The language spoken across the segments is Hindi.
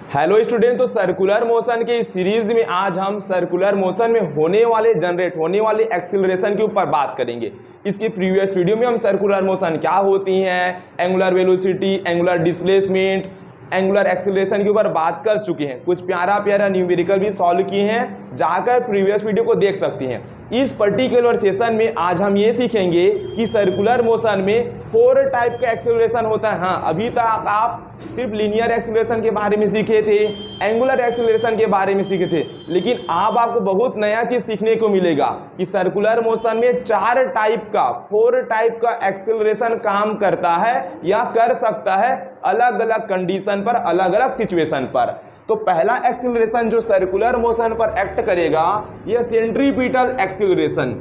हेलो स्टूडेंट, तो सर्कुलर मोशन के इस सीरीज में आज हम सर्कुलर मोशन में होने वाले जनरेट होने वाले एक्सीलरेशन के ऊपर बात करेंगे। इसके प्रीवियस वीडियो में हम सर्कुलर मोशन क्या होती हैं, angular velocity, angular displacement, angular acceleration के ऊपर बात कर चुके हैं। कुछ प्यारा न्यूमेरिकल भी सॉल्व किए हैं, जाकर प्रीवियस वीडियो को देख सकते हैं। इस पर्टिकुलर सेशन में आज हम ये सीखेंगे कि सर्कुलर मोशन में 4 टाइप का एक्सीलरेशन होता है। हाँ, अभी तक आप सिर्फ लीनियर एक्सीलरेशन के बारे में सीखे थे, एंगुलर एक्सीलरेशन के बारे में सीखे थे, लेकिन अब आपको बहुत नया चीज सीखने को मिलेगा कि सर्कुलर मोशन में 4 टाइप का एक्सीलरेशन काम करता है या कर सकता है अलग अलग कंडीशन पर, अलग अलग सिचुएशन पर। तो पहला एक्सीलरेशन जो सर्कुलर मोशन पर एक्ट करेगा यह सेंट्रीपिटल एक्सीलरेशन।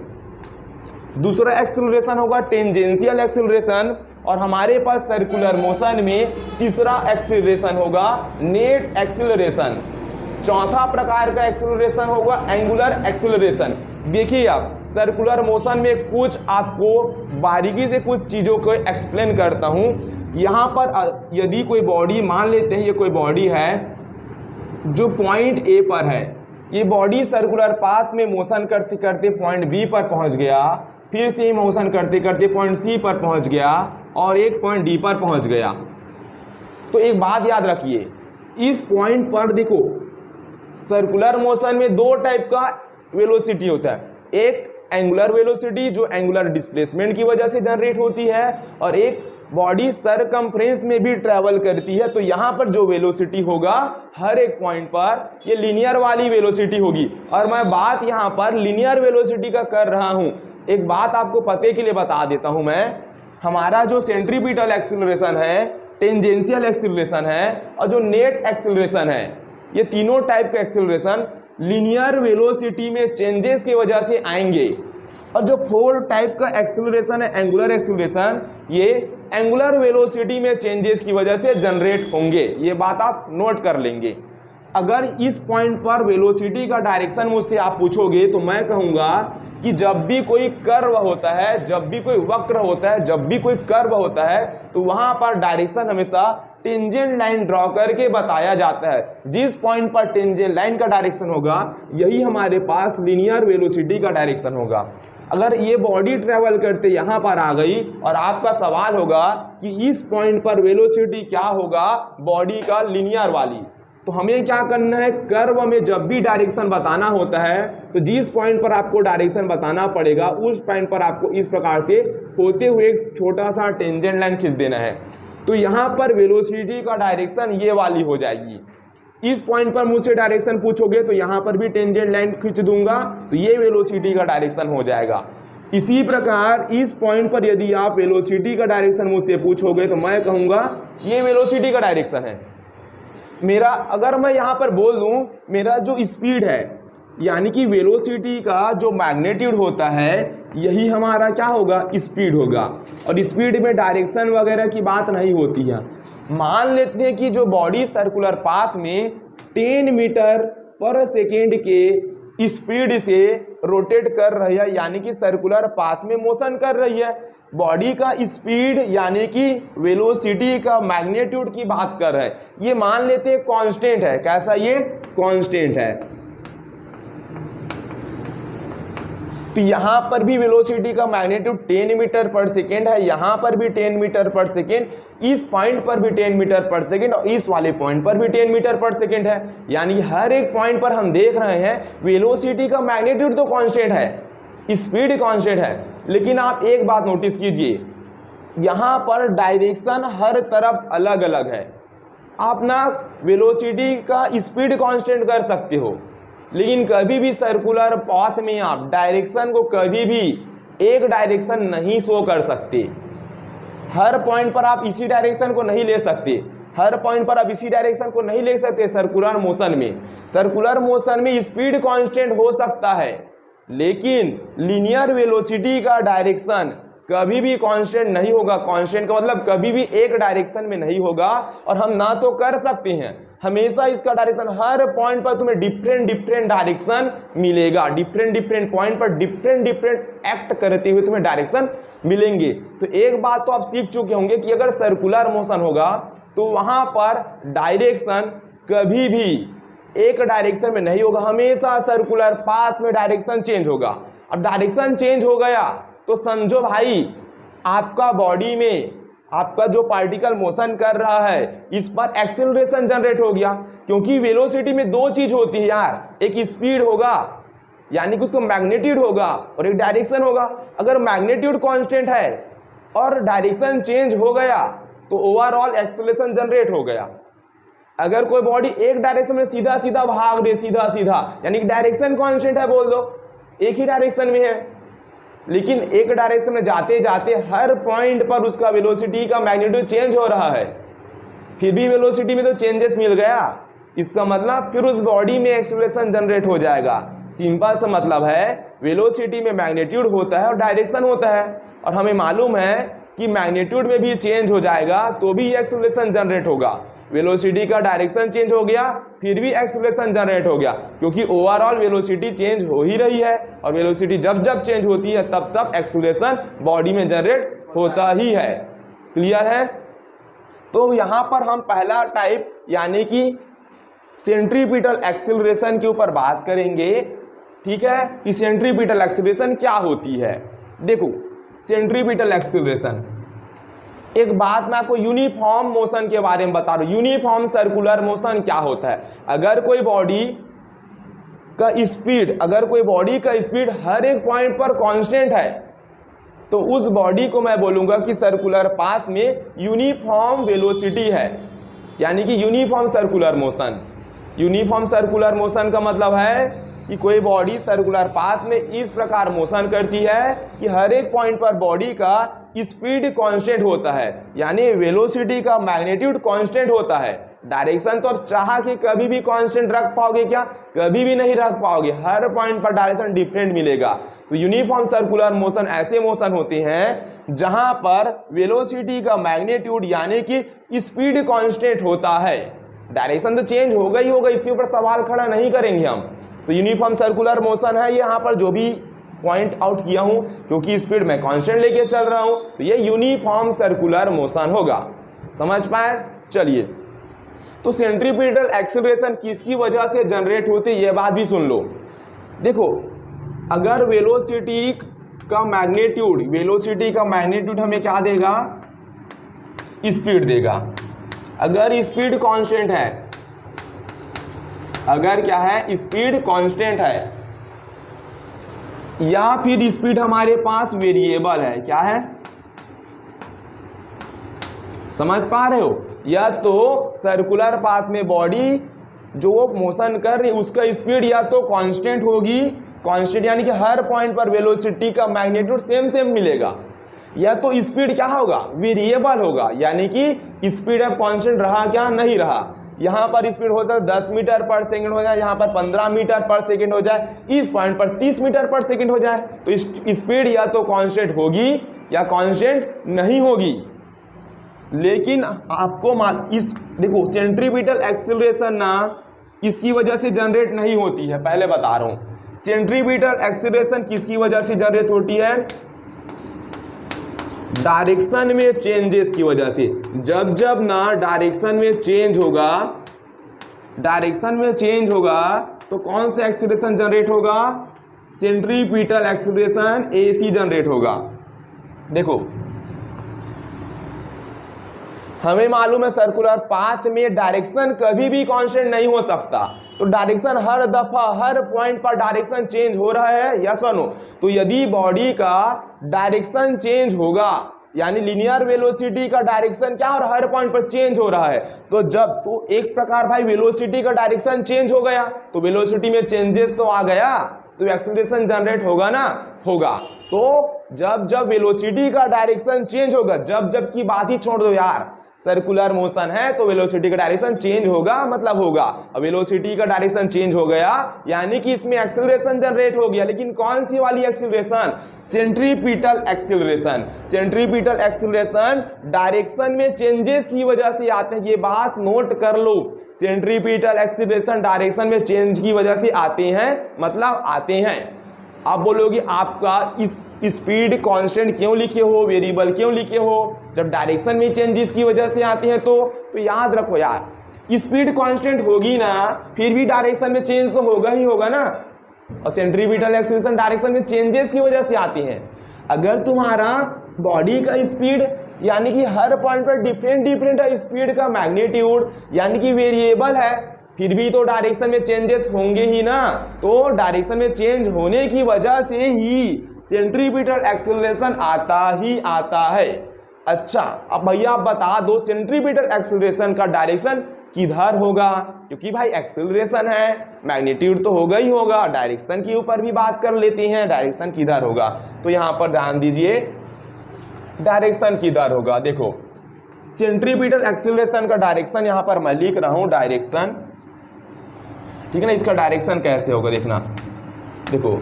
दूसरा एक्सीलरेशन होगा टेंजेंशियल एक्सीलरेशन, और हमारे पास सर्कुलर मोशन में तीसरा एक्सीलरेशन होगा नेट एक्सीलरेशन। चौथा प्रकार का एक्सीलरेशन होगा एंगुलर एक्सीलरेशन। देखिए, आप सर्कुलर मोशन में कुछ आपको बारीकी से कुछ चीज़ों को एक्सप्लेन करता हूँ। यहाँ पर यदि कोई बॉडी, मान लेते हैं ये कोई बॉडी है जो पॉइंट ए पर है, ये बॉडी सर्कुलर पाथ में मोशन करते करते पॉइंट बी पर पहुंच गया, फिर से मोशन करते करते पॉइंट सी पर पहुंच गया और एक पॉइंट डी पर पहुंच गया। तो एक बात याद रखिए, इस पॉइंट पर देखो सर्कुलर मोशन में 2 टाइप का वेलोसिटी होता है। एक एंगुलर वेलोसिटी जो एंगुलर डिस्प्लेसमेंट की वजह से जनरेट होती है, और एक बॉडी सरकमफ्रेंस में भी ट्रैवल करती है। तो यहाँ पर जो वेलोसिटी होगा हर एक पॉइंट पर ये लीनियर वाली वेलोसिटी होगी, और मैं बात यहाँ पर लीनियर वेलोसिटी का कर रहा हूँ। एक बात आपको पते के लिए बता देता हूँ मैं, हमारा जो सेंट्रीपिटल एक्सीलरेशन है, टेंजेंशियल एक्सीलरेशन है और जो नेट एक्सीलरेशन है, ये तीनों टाइप के एक्सीलरेशन लीनियर वेलोसिटी में चेंजेस की वजह से आएंगे। और जो 4 टाइप का एक्सीलरेशन है एंगुलर एक्सीलरेशन, ये एंगुलर वेलोसिटी में चेंजेस की वजह से जनरेट होंगे। ये बात आप नोट कर लेंगे। अगर इस पॉइंट पर वेलोसिटी का डायरेक्शन मुझसे आप पूछोगे तो मैं कहूँगा कि जब भी कोई कर्व होता है, जब भी कोई वक्र होता है, जब भी कोई कर्व होता है, तो वहाँ पर डायरेक्शन हमेशा टेंजेंट लाइन ड्रॉ करके बताया जाता है। जिस पॉइंट पर टेंजेंट लाइन का डायरेक्शन होगा यही हमारे पास लीनियर वेलोसिटी का डायरेक्शन होगा। अगर ये बॉडी ट्रेवल करते यहाँ पर आ गई और आपका सवाल होगा कि इस पॉइंट पर वेलोसिटी क्या होगा बॉडी का लीनियर वाली, तो हमें क्या करना है, कर्व में जब भी डायरेक्शन बताना होता है तो जिस पॉइंट पर आपको डायरेक्शन बताना पड़ेगा उस पॉइंट पर आपको इस प्रकार से होते हुए एक छोटा सा टेंजेंट लाइन खींच देना है। तो यहाँ पर वेलोसिटी का डायरेक्शन ये वाली हो जाएगी। इस पॉइंट पर मुझसे डायरेक्शन पूछोगे तो यहाँ पर भी टेंजेंट लाइन खींच दूंगा, तो ये वेलोसिटी का डायरेक्शन हो जाएगा। इसी प्रकार इस पॉइंट पर यदि आप वेलोसिटी का डायरेक्शन मुझसे पूछोगे तो मैं कहूँगा ये वेलोसिटी का डायरेक्शन है मेरा। अगर मैं यहाँ पर बोल दूँ मेरा जो स्पीड है, यानी कि वेलोसिटी का जो मैग्नीट्यूड होता है यही हमारा क्या होगा, स्पीड होगा। और स्पीड में डायरेक्शन वगैरह की बात नहीं होती है। मान लेते हैं कि जो बॉडी सर्कुलर पाथ में 10 मीटर पर सेकेंड के स्पीड से रोटेट कर रही है, यानी कि सर्कुलर पाथ में मोशन कर रही है। बॉडी का स्पीड यानी कि वेलोसिटी का मैग्नीट्यूड की बात कर रहे हैं, ये मान लेते हैं कांस्टेंट है। कैसा, ये कांस्टेंट है। तो यहाँ पर भी वेलोसिटी का मैग्नीट्यूड 10 मीटर पर सेकेंड है, यहाँ पर भी 10 मीटर पर सेकेंड, इस पॉइंट पर भी 10 मीटर पर सेकेंड और इस वाले पॉइंट पर भी 10 मीटर पर सेकेंड है। यानी हर एक पॉइंट पर हम देख रहे हैं वेलोसिटी का मैग्नीट्यूड तो कांस्टेंट है, स्पीड कांस्टेंट है। लेकिन आप एक बात नोटिस कीजिए, यहाँ पर डायरेक्शन हर तरफ अलग अलग है। आप ना वेलोसिटी का स्पीड कांस्टेंट कर सकते हो, लेकिन कभी भी सर्कुलर पाथ में आप डायरेक्शन को कभी भी एक डायरेक्शन नहीं शो कर सकते। हर पॉइंट पर आप इसी डायरेक्शन को नहीं ले सकते, हर पॉइंट पर आप इसी डायरेक्शन को नहीं ले सकते। सर्कुलर मोशन में स्पीड कांस्टेंट हो सकता है, लेकिन लीनियर वेलोसिटी का डायरेक्शन कभी भी कांस्टेंट नहीं होगा। कांस्टेंट का मतलब कभी भी एक डायरेक्शन में नहीं होगा। और हम ना तो कर सकते हैं, हमेशा इसका डायरेक्शन हर पॉइंट पर तुम्हें डिफरेंट डायरेक्शन मिलेगा। डिफरेंट पॉइंट पर डिफरेंट एक्ट करते हुए तुम्हें डायरेक्शन मिलेंगे। तो एक बात तो आप सीख चुके होंगे कि अगर सर्कुलर मोशन होगा तो वहां पर डायरेक्शन कभी भी एक डायरेक्शन में नहीं होगा, हमेशा सर्कुलर पाथ में डायरेक्शन चेंज होगा। अब डायरेक्शन चेंज हो गया तो समझो भाई आपका बॉडी में आपका जो पार्टिकल मोशन कर रहा है इस पर एक्सेलरेशन जनरेट हो गया, क्योंकि वेलोसिटी में दो चीज होती है यार, एक स्पीड होगा यानी कि उसका मैग्नीट्यूड होगा और एक डायरेक्शन होगा। अगर मैग्नीट्यूड कांस्टेंट है और डायरेक्शन चेंज हो गया तो ओवरऑल एक्सेलरेशन जनरेट हो गया। अगर कोई बॉडी एक डायरेक्शन में सीधा सीधा भाग रही, सीधा सीधा, यानी कि डायरेक्शन कांस्टेंट है, बोल दो एक ही डायरेक्शन में है, लेकिन एक डायरेक्शन में जाते जाते हर पॉइंट पर उसका वेलोसिटी का मैग्नीट्यूड चेंज हो रहा है, फिर भी वेलोसिटी में तो चेंजेस मिल गया, इसका मतलब फिर उस बॉडी में एक्सेलरेशन जनरेट हो जाएगा। सिंपल सा मतलब है वेलोसिटी में मैग्नीट्यूड होता है और डायरेक्शन होता है, और हमें मालूम है कि मैग्नीट्यूड में भी चेंज हो जाएगा तो भी एक्सेलरेशन जनरेट होगा। वेलोसिटी का डायरेक्शन चेंज हो गया फिर भी एक्सेलरेशन जनरेट हो गया, क्योंकि ओवरऑल वेलोसिटी चेंज हो ही रही है, और वेलोसिटी जब जब चेंज होती है तब तब एक्सेलरेशन बॉडी में जनरेट होता ही है। क्लियर है? तो यहाँ पर हम पहला टाइप यानी कि सेंट्रीपिटल एक्सेलरेशन के ऊपर बात करेंगे। ठीक है, कि सेंट्रीपिटल एक्सेलरेशन क्या होती है। देखो सेंट्रीपिटल एक्सेलरेशन, एक बात मैं आपको यूनिफॉर्म मोशन के बारे में बता रहा हूं। यूनिफॉर्म सर्कुलर मोशन क्या होता है? अगर कोई बॉडी का स्पीड हर एक पॉइंट पर कांस्टेंट है तो उस बॉडी को मैं बोलूंगा कि सर्कुलर पाथ में यूनिफॉर्म वेलोसिटी है, यानी कि uniform circular motion. Uniform circular motion का मतलब है कि कोई बॉडी सर्कुलर पाथ में इस प्रकार मोशन करती है कि हर एक पॉइंट पर बॉडी का स्पीड कांस्टेंट होता है, यानी वेलोसिटी का मैग्नीट्यूड कांस्टेंट होता है। डायरेक्शन तो अब चाह के कभी भी कांस्टेंट रख पाओगे क्या? कभी भी नहीं रख पाओगे, हर पॉइंट पर डायरेक्शन डिफरेंट मिलेगा। तो यूनिफॉर्म सर्कुलर मोशन ऐसे मोशन होते हैं जहां पर वेलोसिटी का मैग्नीट्यूड यानी कि स्पीड कांस्टेंट होता है। डायरेक्शन तो चेंज होगा ही होगा, इसके ऊपर सवाल खड़ा नहीं करेंगे हम। तो यूनिफॉर्म सर्कुलर मोशन है, यहाँ पर जो भी पॉइंट आउट किया हूं क्योंकि स्पीड में कांस्टेंट लेके चल रहा हूं तो ये यूनिफॉर्म सर्कुलर मोशन होगा। समझ पाए? चलिए, तो सेंट्रीपिटल एक्सेलरेशन किसकी वजह से जनरेट होती है ये बात भी सुन लो। देखो अगर वेलोसिटी का मैग्नीट्यूड हमें क्या देगा? स्पीड देगा। अगर स्पीड कांस्टेंट है, अगर क्या है स्पीड कांस्टेंट है, या फिर स्पीड हमारे पास वेरिएबल है, क्या है? समझ पा रहे हो? या तो सर्कुलर पाथ में बॉडी जो मोशन कर रही उसका स्पीड या तो कांस्टेंट होगी, कांस्टेंट यानी कि हर पॉइंट पर वेलोसिटी का मैग्नीट्यूड सेम मिलेगा, या तो स्पीड क्या होगा? वेरिएबल होगा, यानी कि स्पीड अब कांस्टेंट रहा क्या? नहीं रहा। यहाँ पर स्पीड हो सकता है 10 मीटर पर सेकंड हो जाए, यहाँ पर 15 मीटर पर सेकंड हो जाए, इस पॉइंट पर 30 मीटर पर सेकंड हो जाए। तो स्पीड या तो कांस्टेंट होगी या कांस्टेंट नहीं होगी। लेकिन आपको देखो सेंट्रीपिटल एक्सेलरेशन ना इसकी वजह से जनरेट नहीं होती है, पहले बता रहा हूं। सेंट्रीपिटल एक्सेलरेशन किसकी वजह से जनरेट होती है? डायरेक्शन में चेंजेस की वजह से। जब जब ना डायरेक्शन में चेंज होगा तो कौन सा एक्सेलरेशन जनरेट होगा? सेंट्रीपिटल एक्सेलरेशन AC जनरेट होगा। देखो हमें मालूम है सर्कुलर पाथ में डायरेक्शन कभी भी कांस्टेंट नहीं हो सकता, तो डायरेक्शन हर दफा हर पॉइंट पर डायरेक्शन चेंज हो रहा है, यस और नो? तो यदि बॉडी का डायरेक्शन चेंज होगा यानी लीनियर वेलोसिटी का डायरेक्शन क्या और हर पॉइंट पर चेंज हो रहा है, तो जब तो एक प्रकार भाई वेलोसिटी का डायरेक्शन चेंज हो गया तो वेलोसिटी में चेंजेस तो आ गया, तो एक्सेलरेशन जनरेट होगा ना? होगा। तो जब जब वेलोसिटी का डायरेक्शन चेंज होगा, जब की बात ही छोड़ दो यार, सर्कुलर मोशन है तो वेलोसिटी का डायरेक्शन चेंज होगा मतलब होगा। अब वेलोसिटी का डायरेक्शन चेंज हो गया यानी कि इसमें एक्सेलरेशन जनरेट हो गया, लेकिन कौन सी वाली acceleration? Centripetal acceleration. Centripetal acceleration direction में चेंजेस की वजह से आते हैं, ये बात नोट कर लो। सेंट्रीपिटल एक्सेलरेशन डायरेक्शन में चेंज की वजह से आते हैं, मतलब आते हैं। आप बोलोगे आपका इस स्पीड कांस्टेंट क्यों लिखे हो, वेरिएबल क्यों लिखे हो? जब डायरेक्शन में चेंजेस की वजह से आते हैं तो याद रखो यार, स्पीड कांस्टेंट होगी ना, फिर भी डायरेक्शन में चेंज तो होगा ही होगा ना। और सेंट्रीपिटल एक्सीलरेशन डायरेक्शन में चेंजेस की वजह से आती है। अगर तुम्हारा बॉडी का स्पीड यानी कि हर पॉइंट पर डिफरेंट है स्पीड का मैग्नीट्यूड यानी कि वेरिएबल है, फिर भी तो डायरेक्शन में चेंजेस होंगे ही ना। तो डायरेक्शन में चेंज होने की वजह से ही सेंट्रीपिटल एक्सीलरेशन आता ही आता है। अच्छा, अब भैया आप बता दो सेंट्रीपिटल एक्सीलरेशन का डायरेक्शन किधर होगा, क्योंकि भाई एक्सीलरेशन है, मैग्नीट्यूड तो होगा ही होगा। डायरेक्शन के ऊपर भी बात कर लेते हैं, डायरेक्शन किधर होगा। तो यहां पर ध्यान दीजिए, डायरेक्शन किधर होगा। देखो सेंट्रीपिटल एक्सीलरेशन का डायरेक्शन यहां पर मैं लिख रहा हूं डायरेक्शन, ठीक है ना। इसका डायरेक्शन कैसे होगा देखना, देखो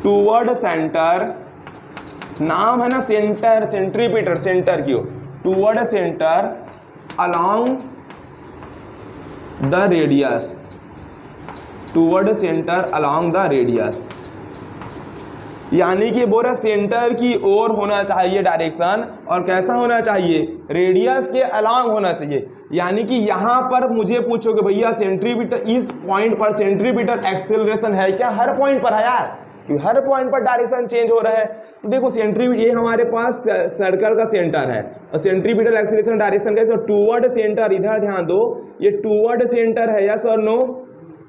टूवर्ड सेंटर, नाम है ना सेंटर, सेंट्रीपिटल सेंटर की ओर, toward centre along the radius, toward centre along the radius, यानी कि बोरा सेंटर की ओर होना चाहिए डायरेक्शन। और कैसा होना चाहिए, रेडियस के अलोंग होना चाहिए। यानी कि यहां पर मुझे पूछोगे भैया सेंट्रीपिटल इस पॉइंट पर सेंट्रीपिटल एक्सीलरेशन है क्या, हर पॉइंट पर है यार, क्योंकि हर पॉइंट पर डायरेक्शन चेंज हो रहा है। तो देखो सेंट्रीपिटल ये हमारे पास सर्कल का सेंटर है और सेंट्रीपिटल एक्सीलरेशन डायरेक्शन कैसे, टूवर्ड सेंटर, इधर ध्यान दो, ये टूवर्ड सेंटर है, यस और नो,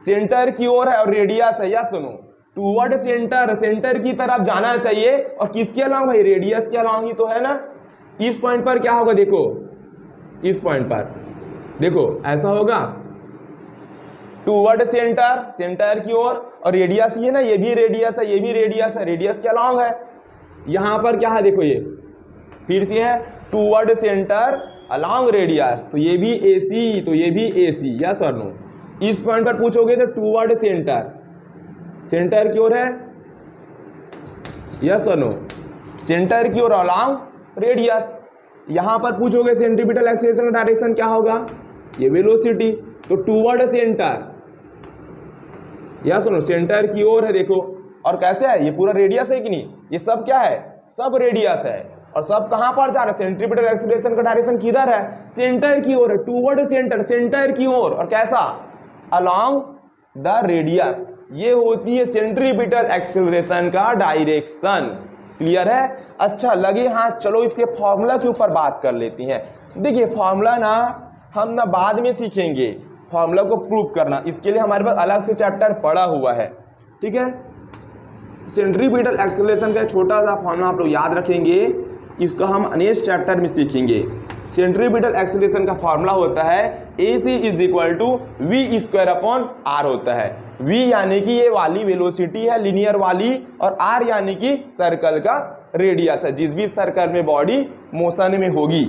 सेंटर की ओर है और रेडियस है, यस और नो। टूवर्ड सेंटर, सेंटर की तरफ जाना चाहिए और किसके अलांग भाई, रेडियस के अलांग ही तो है ना। इस पॉइंट पर क्या होगा, देखो इस पॉइंट पर देखो ऐसा होगा, टूवर्ड सेंटर, सेंटर की ओर, और रेडियस ये ना, ये भी रेडियस है, ये भी रेडियस है, रेडियस के अलांग है। यहां पर क्या है देखो, ये फिर से है टूवर्ड सेंटर अलोंग रेडियस, तो ये भी AC, तो ये भी AC, यस और नो। इस पॉइंट पर पूछोगे तो टूवर्ड सेंटर, सेंटर की ओर है, यस और नो, सेंटर की ओर अलोंग रेडियस। यहां पर पूछोगे सेंट्रीपिटल एक्सीलरेशन का डायरेक्शन क्या होगा, ये वेलोसिटी, तो टूवर्ड सेंटर, यस और नो, सेंटर की ओर है देखो। और कैसे है, ये पूरा रेडियस है कि नहीं, ये सब क्या है, सब रेडियस है। और सब कहां पर जा रहा है, सेंट्रीपिटल एक्सीलरेशन का डायरेक्शन किधर है, सेंटर की ओर है, टूवर्ड सेंटर, सेंटर की ओर, और कैसा, अलोंग द रेडियस। ये होती है सेंट्रीपिटल एक्सीलरेशन का डायरेक्शन। क्लियर है। अच्छा लगे हाँ, चलो इसके फॉर्मूला के ऊपर बात कर लेते हैं। देखिए फॉर्मूला ना हम ना बाद में सीखेंगे, फॉर्मूला को प्रूव करना, इसके लिए हमारे पास अलग से चैप्टर पड़ा हुआ है, ठीक है। सेंट्रीपिटल एक्सीलरेशन का छोटा सा फॉर्मूला आप लोग याद रखेंगे, इसको हम नेक्स्ट चैप्टर में सीखेंगे। सेंट्रीपिटल एक्सीलरेशन का फॉर्मूला होता है AC is equal to V²/R होता है। V यानी कि ये वाली वेलोसिटी है लीनियर वाली, और R यानी कि सर्कल का रेडियस है, जिस भी सर्कल में बॉडी मोशन में होगी।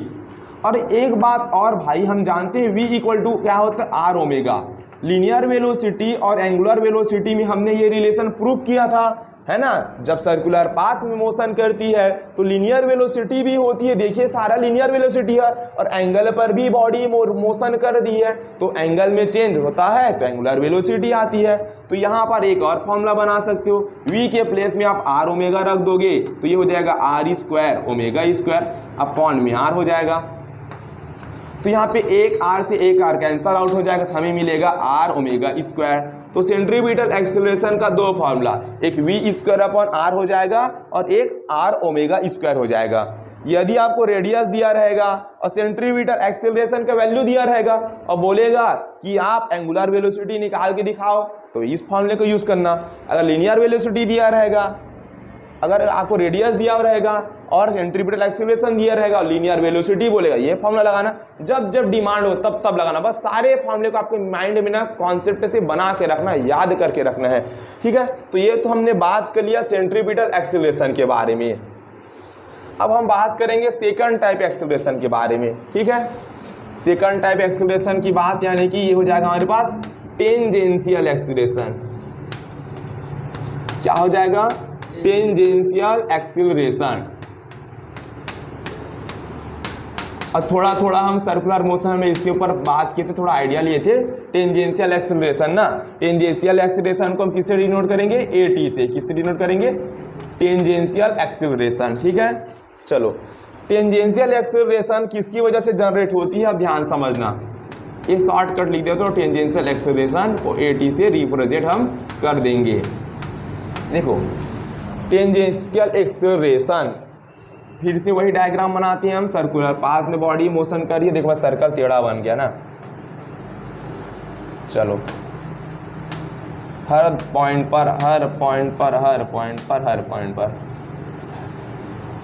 और एक बात और भाई, हम जानते हैं V इक्वल टू क्या होता है, R ओमेगा। लीनियर वेलोसिटी और एंगुलर वेलोसिटी में हमने ये रिलेशन प्रूव किया था, है ना। जब सर्कुलर पाथ में मोशन करती है तो लीनियर वेलोसिटी भी होती है, देखिए सारा लीनियर वेलोसिटी है, और एंगल पर भी बॉडी मोशन कर दी है तो एंगल में चेंज होता है तो एंगुलर वेलोसिटी आती है। तो यहाँ पर एक और फॉर्मूला बना सकते हो, V के प्लेस में आप R ओमेगा रख दोगे तो ये हो जाएगा R² ओमेगा स्क्वायर, अपॉन में R हो जाएगा। तो यहाँ पे एक R से एक R कैंसल आउट हो जाएगा, तो हमें मिलेगा R ओमेगा स्क्वायर। तो सेंट्रीपिटल एक्सीलरेशन का दो फार्मूला, एक V²/R हो जाएगा और एक R ओमेगा स्क्वायर हो जाएगा। यदि आपको रेडियस दिया रहेगा और सेंट्रीपिटल एक्सीलरेशन का वैल्यू दिया रहेगा और बोलेगा कि आप एंगुलर वेलोसिटी निकाल के दिखाओ, तो इस फॉर्मूले को यूज करना। अगर लीनियर वेलोसिटी दिया रहेगा, अगर आपको रेडियस दिया रहेगा और सेंट्रीपिटल एक्सीलरेशन दिया रहेगा और लीनियर वेलोसिटी बोलेगा, ये फॉर्मूला लगाना। जब जब डिमांड हो तब तब लगाना, बस सारे फॉर्मूले को आपके माइंड में ना कॉन्सेप्ट से बना के रखना है, याद करके रखना है, ठीक है। तो ये तो हमने बात कर लिया सेंट्रीपिटल एक्सीलरेशन के बारे में। अब हम बात करेंगे सेकंड टाइप एक्सीलरेशन के बारे में, ठीक है। सेकंड टाइप एक्सीलरेशन की बात यानी कि ये हो जाएगा हमारे पास टेंजेंशियल एक्सीलरेशन। क्या हो जाएगा, टेंजेंशियल एक्सीलरेशन। और थोड़ा थोड़ा हम सर्कुलर मोशन में इसके ऊपर बात किए थे, थोड़ा आइडिया लिए थे। टेंजेंशियल एक्सीलरेशन ना, टेंजेंशियल एक्सीलरेशन को हम किससे डिनोट करेंगे, AT से। किससे डिनोट करेंगे, टेंजेंशियल एक्सीलरेशन, ठीक है। चलो टेंजेंशियल एक्सेलरेशन किसकी वजह से जनरेट होती है, अब ध्यान समझना। एक शॉर्टकट लिख देते हो, टेंजेंशियल एक्सेलरेशन को AT से रिप्रेजेंट हम कर देंगे। देखो टेंजेंशियल एक्सेलरेशन, फिर से वही डायग्राम बनाते हैं हम। सर्कुलर पाथ में बॉडी मोशन कर रही है, देखो सर्कल टेढ़ा बन गया ना। चलो हर पॉइंट पर, हर पॉइंट पर, हर पॉइंट पर, हर पॉइंट पर,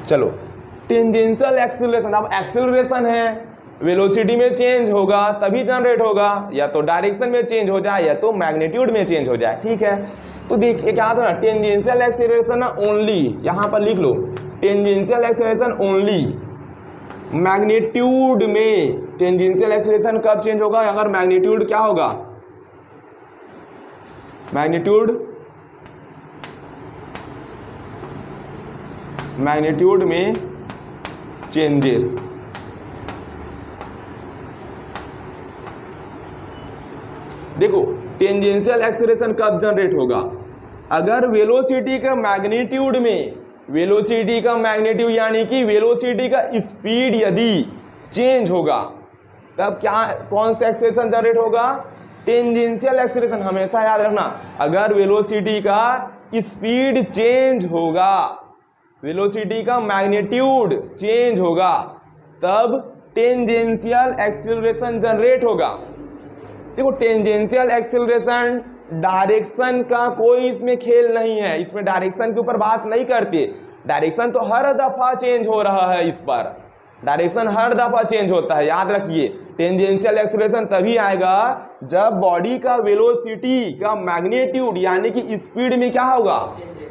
चलो टेंजेंशियल एक्सेलरेशन। अब एक्सेलरेशन है, वेलोसिटी में चेंज होगा तभी जनरेट होगा, या तो डायरेक्शन में चेंज हो जाए या तो मैग्नीट्यूड में चेंज हो जाए, ठीक है। तो देख एक याद हो ना, टेंजेंशियल एक्सेलरेशन ना ओनली, यहां पर लिख लो टेंजेंशियल एक्सेलरेशन ओनली मैग्नीट्यूड में। टेंजेंशियल एक्सेलरेशन कब चेंज होगा, अगर मैग्नीट्यूड क्या होगा, मैग्नीट्यूड में चेंजेस। देखो टेंजेंशियल एक्सेलरेशन कब जनरेट होगा, अगर वेलोसिटी का मैग्नीट्यूड में, वेलोसिटी का मैग्नीट्यूड यानी कि वेलोसिटी का स्पीड यदि चेंज होगा, तब क्या, कौन सा एक्सेलरेशन जनरेट होगा, टेंजेंशियल एक्सेलरेशन। हमेशा याद रखना, अगर वेलोसिटी का स्पीड चेंज होगा, वेलोसिटी का मैग्नीट्यूड चेंज होगा, तब टेंजेंशियल एक्सेलरेशन जनरेट होगा। देखो टेंजेंशियल एक्सेलरेशन डायरेक्शन का कोई इसमें खेल नहीं है, इसमें डायरेक्शन के ऊपर बात नहीं करते। डायरेक्शन तो हर दफा चेंज हो रहा है, इस पर डायरेक्शन हर दफा चेंज होता है, याद रखिए। टेंजेंशियल एक्सेलरेशन तभी आएगा जब बॉडी का वेलोसिटी का मैग्नीट्यूड यानी कि स्पीड में क्या होगा,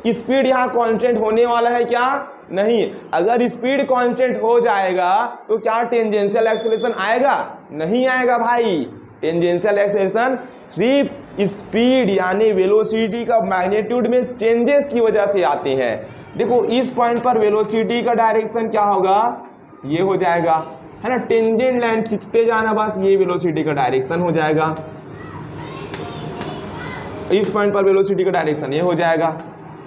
स्पीड यहाँ कांस्टेंट होने वाला है क्या, नहीं। अगर स्पीड कांस्टेंट हो जाएगा तो क्या टेंजेंशियल एक्सेलरेशन आएगा, नहीं आएगा भाई। टेंजेंशियल एक्सेलरेशन सिर्फ स्पीड यानी वेलोसिटी का मैग्नीट्यूड में चेंजेस की वजह से आते हैं। देखो इस पॉइंट पर वेलोसिटी का डायरेक्शन क्या होगा, ये हो जाएगा, है ना, टेंजेंट लाइन खींचते जाना, बस ये वेलोसिटी का डायरेक्शन हो जाएगा। इस पॉइंट पर वेलोसिटी का डायरेक्शन ये हो जाएगा,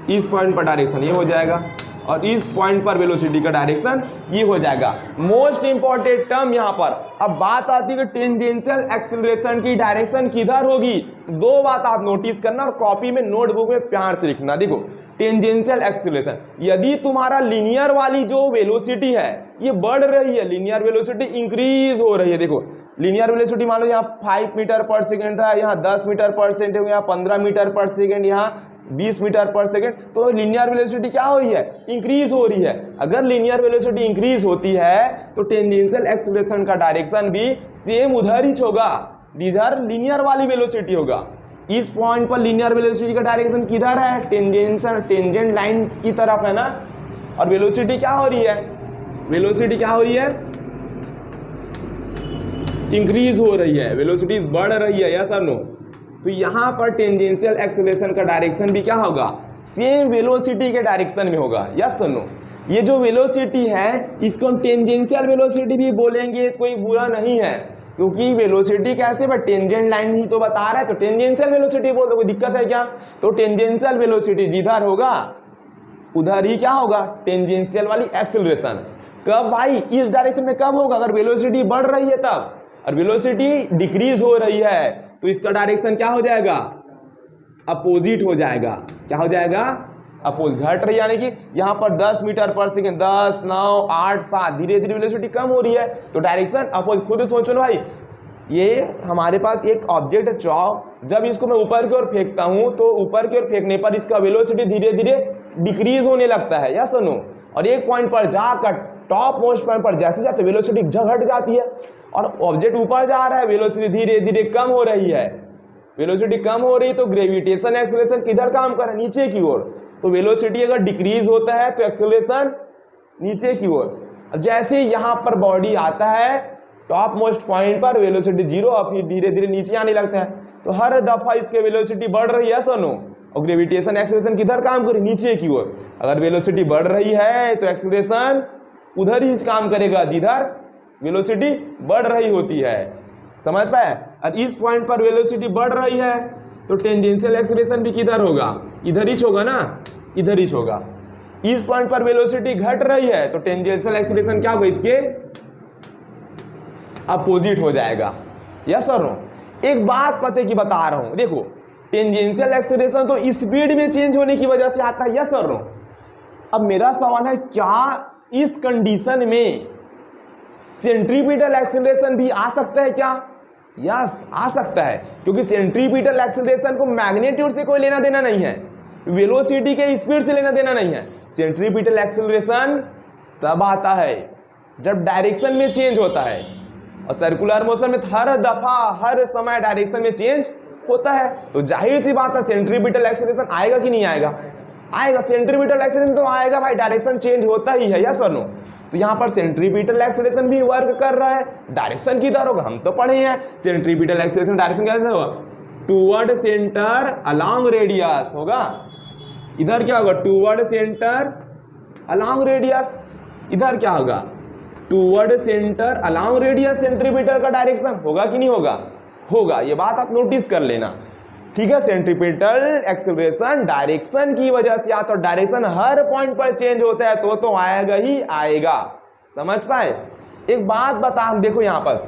इस पॉइंट पर डायरेक्शन ये हो जाएगा, और इस पॉइंट पर वेलोसिटी का डायरेक्शन ये हो जाएगा। मोस्ट इंपॉर्टेंट टर्म यहाँ पर अब बात आती है कि टेंजेंशियल एक्सेलरेशन की डायरेक्शन किधर होगी। दो बात आप नोटिस करना और कॉपी में नोटबुक में प्यार से लिखना। देखो टेंजेंशियल एक्सेलरेशन, यदि तुम्हारा लीनियर वाली जो वेलोसिटी है ये बढ़ रही है, लीनियर वेलोसिटी इंक्रीज हो रही है। देखो लीनियर वेलोसिटी मान लो यहाँ 5 मीटर पर सेकेंड था, यहाँ 10 मीटर पर सेकेंड, यहाँ 15 मीटर पर सेकेंड, यहाँ 20 मीटर पर सेकेंड, तो लीनियर वेलोसिटी क्या हो रही है, इंक्रीज हो रही है। अगर लीनियर वेलोसिटी इंक्रीज होती है तो टेंजेंशियल एक्सेलरेशन का डायरेक्शन भी सेम उधर ही होगा, जिधर लीनियर वाली वेलोसिटी होगा। इस पॉइंट पर लीनियर वेलोसिटी का डायरेक्शन किधर है, टेंजेंट लाइन की तरफ है ना, और वेलोसिटी क्या हो रही है, वेलोसिटी क्या हो रही है, इंक्रीज हो रही है, वेलोसिटी बढ़ रही है, यस और नो। तो यहाँ पर टेंजेंशियल एक्सेलरेशन का डायरेक्शन भी क्या होगा, सेम वेलोसिटी के डायरेक्शन में होगा, यस और नो। ये जो वेलोसिटी है इसको हम टेंजेंशियल वेलोसिटी भी बोलेंगे, कोई बुरा नहीं है, क्योंकि वेलोसिटी कैसे, बट टेंजेंट लाइन ही तो बता रहा है, तो टेंजेंशियल वेलोसिटी बोल दो, कोई दिक्कत है क्या। तो टेंजेंशियल वेलोसिटी जिधर होगा उधर ही क्या होगा, टेंजेंशियल वाली एक्सेलरेशन। कब भाई, इस डायरेक्शन में कब होगा, अगर वेलोसिटी बढ़ रही है तब, और वेलोसिटी डिक्रीज हो रही है तो इसका डायरेक्शन क्या हो जाएगा, अपोजिट हो जाएगा। क्या हो जाएगा, अपोजिट, घट रही है, यानी कि यहाँ पर 10 मीटर पर सेकेंड, 10, 9, 8, 7, धीरे धीरे वेलोसिटी कम हो रही है तो डायरेक्शन अपोजिट। खुद सोचो ना भाई, ये हमारे पास एक ऑब्जेक्ट है चॉक, जब इसको मैं ऊपर की ओर फेंकता हूँ तो ऊपर की ओर फेंकने पर इसका वेलोसिटी धीरे धीरे डिक्रीज होने लगता है, या सुनो, और एक पॉइंट पर जाकर टॉप मोस्ट पॉइंट पर जैसे जाते वेलोसिटी घट जाती है, और ऑब्जेक्ट ऊपर जा रहा है, वेलोसिटी धीरे धीरे कम हो रही है। वेलोसिटी कम हो रही तो ग्रेविटेशन एक्सेलरेशन किधर काम कर रहा है, नीचे की ओर। तो वेलोसिटी अगर डिक्रीज होता है तो एक्सेलरेशन नीचे की ओर। अब जैसे यहाँ पर बॉडी आता है टॉप मोस्ट पॉइंट पर, वेलोसिटी 0 और फिर धीरे धीरे नीचे आने लगता है, तो हर दफा इसके वेलोसिटी बढ़ रही है, सुनो, और ग्रेविटेशन एक्सेलरेशन किधर काम करे, नीचे की ओर। अगर वेलोसिटी बढ़ रही है तो एक्सेलरेशन उधर ही काम करेगा जिधर वेलोसिटी बढ़ रही होती है, समझ पाए। और इस पॉइंट पर वेलोसिटी बढ़ रही है तो टेंजेंशियल एक्सेलरेशन भी किधर होगा, इधर ही होगा ना, इधर ही होगा। इस पॉइंट पर वेलोसिटी घट रही है तो टेंजेंशियल एक्सीलरेशन क्या होगा, इसके अपोजिट हो जाएगा। यस और नो। एक बात पते की बता रहा हूं, देखो टेंजेंशियल एक्सीलरेशन तो स्पीड में चेंज होने की वजह से आता है। यस और नो। अब मेरा सवाल है, क्या इस कंडीशन में सेंट्रीपिटल एक्सीलरेशन भी आ सकता है क्या? यस, आ सकता है, क्योंकि सेंट्रीपिटल एक्सीलरेशन को मैग्नीट्यूड से कोई लेना देना नहीं है, वेलोसिटी के स्पीड से लेना देना नहीं है। सेंट्रीपिटल एक्सीलरेशन तब आता है जब डायरेक्शन में चेंज होता है, और सर्कुलर मोशन में हर दफा हर समय डायरेक्शन में चेंज होता है, तो जाहिर सी बात है सेंट्रीपिटल एक्सीलरेशन आएगा कि नहीं आएगा? आएगा। सेंट्रीपिटल एक्सीलरेशन तो आएगा भाई, डायरेक्शन चेंज होता ही है। यस और नो। तो यहाँ पर सेंट्रीपिटल एक्सीलरेशन भी वर्क कर रहा है, डायरेक्शन किधर होगा, हम तो पढ़े हैं सेंट्रीपिटल एक्सीलरेशन डायरेक्शन कैसे होगा, टूवर्ड सेंटर अलोंग रेडियस होगा। इधर क्या होगा, टूवर्ड सेंटर अलोंग रेडियस। इधर क्या होगा, toward centre along radius. Centripetal का डायरेक्शन होगा कि नहीं होगा? होगा। ये बात आप नोटिस कर लेना, ठीक है। सेंट्रीपिटल एक्सीलरेशन डायरेक्शन की वजह से आता है, डायरेक्शन हर पॉइंट पर चेंज होता है तो आएगा ही आएगा। समझ पाए? एक बात बता, देखो यहां पर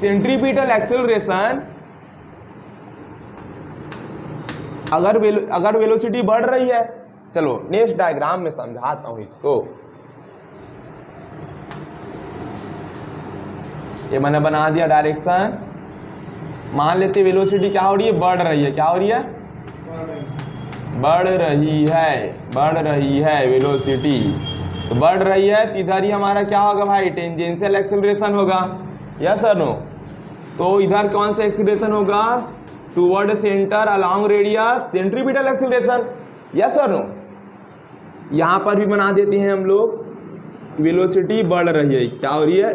सेंट्रीपिटल एक्सीलरेशन अगर वेलोसिटी बढ़ रही है, चलो नेक्स्ट डायग्राम में समझाता हूं इसको। ये मैंने बना दिया डायरेक्शन, मान लेते वेलोसिटी क्या हो रही है, बढ़ रही है। क्या हो रही है? बढ़ रही है वेलोसिटी। तो बढ़ रही है तो इधर ही हमारा क्या होगा भाई, टेंजेंशियल एक्सीलरेशन होगा। यस और नो। तो इधर कौन सा एक्सीलरेशन होगा, toward centre along radius, centripetal acceleration. Yes और नो। यहां पर भी बना देते हैं हम लोग, वेलोसिटी बढ़ रही है, क्या हो रही है,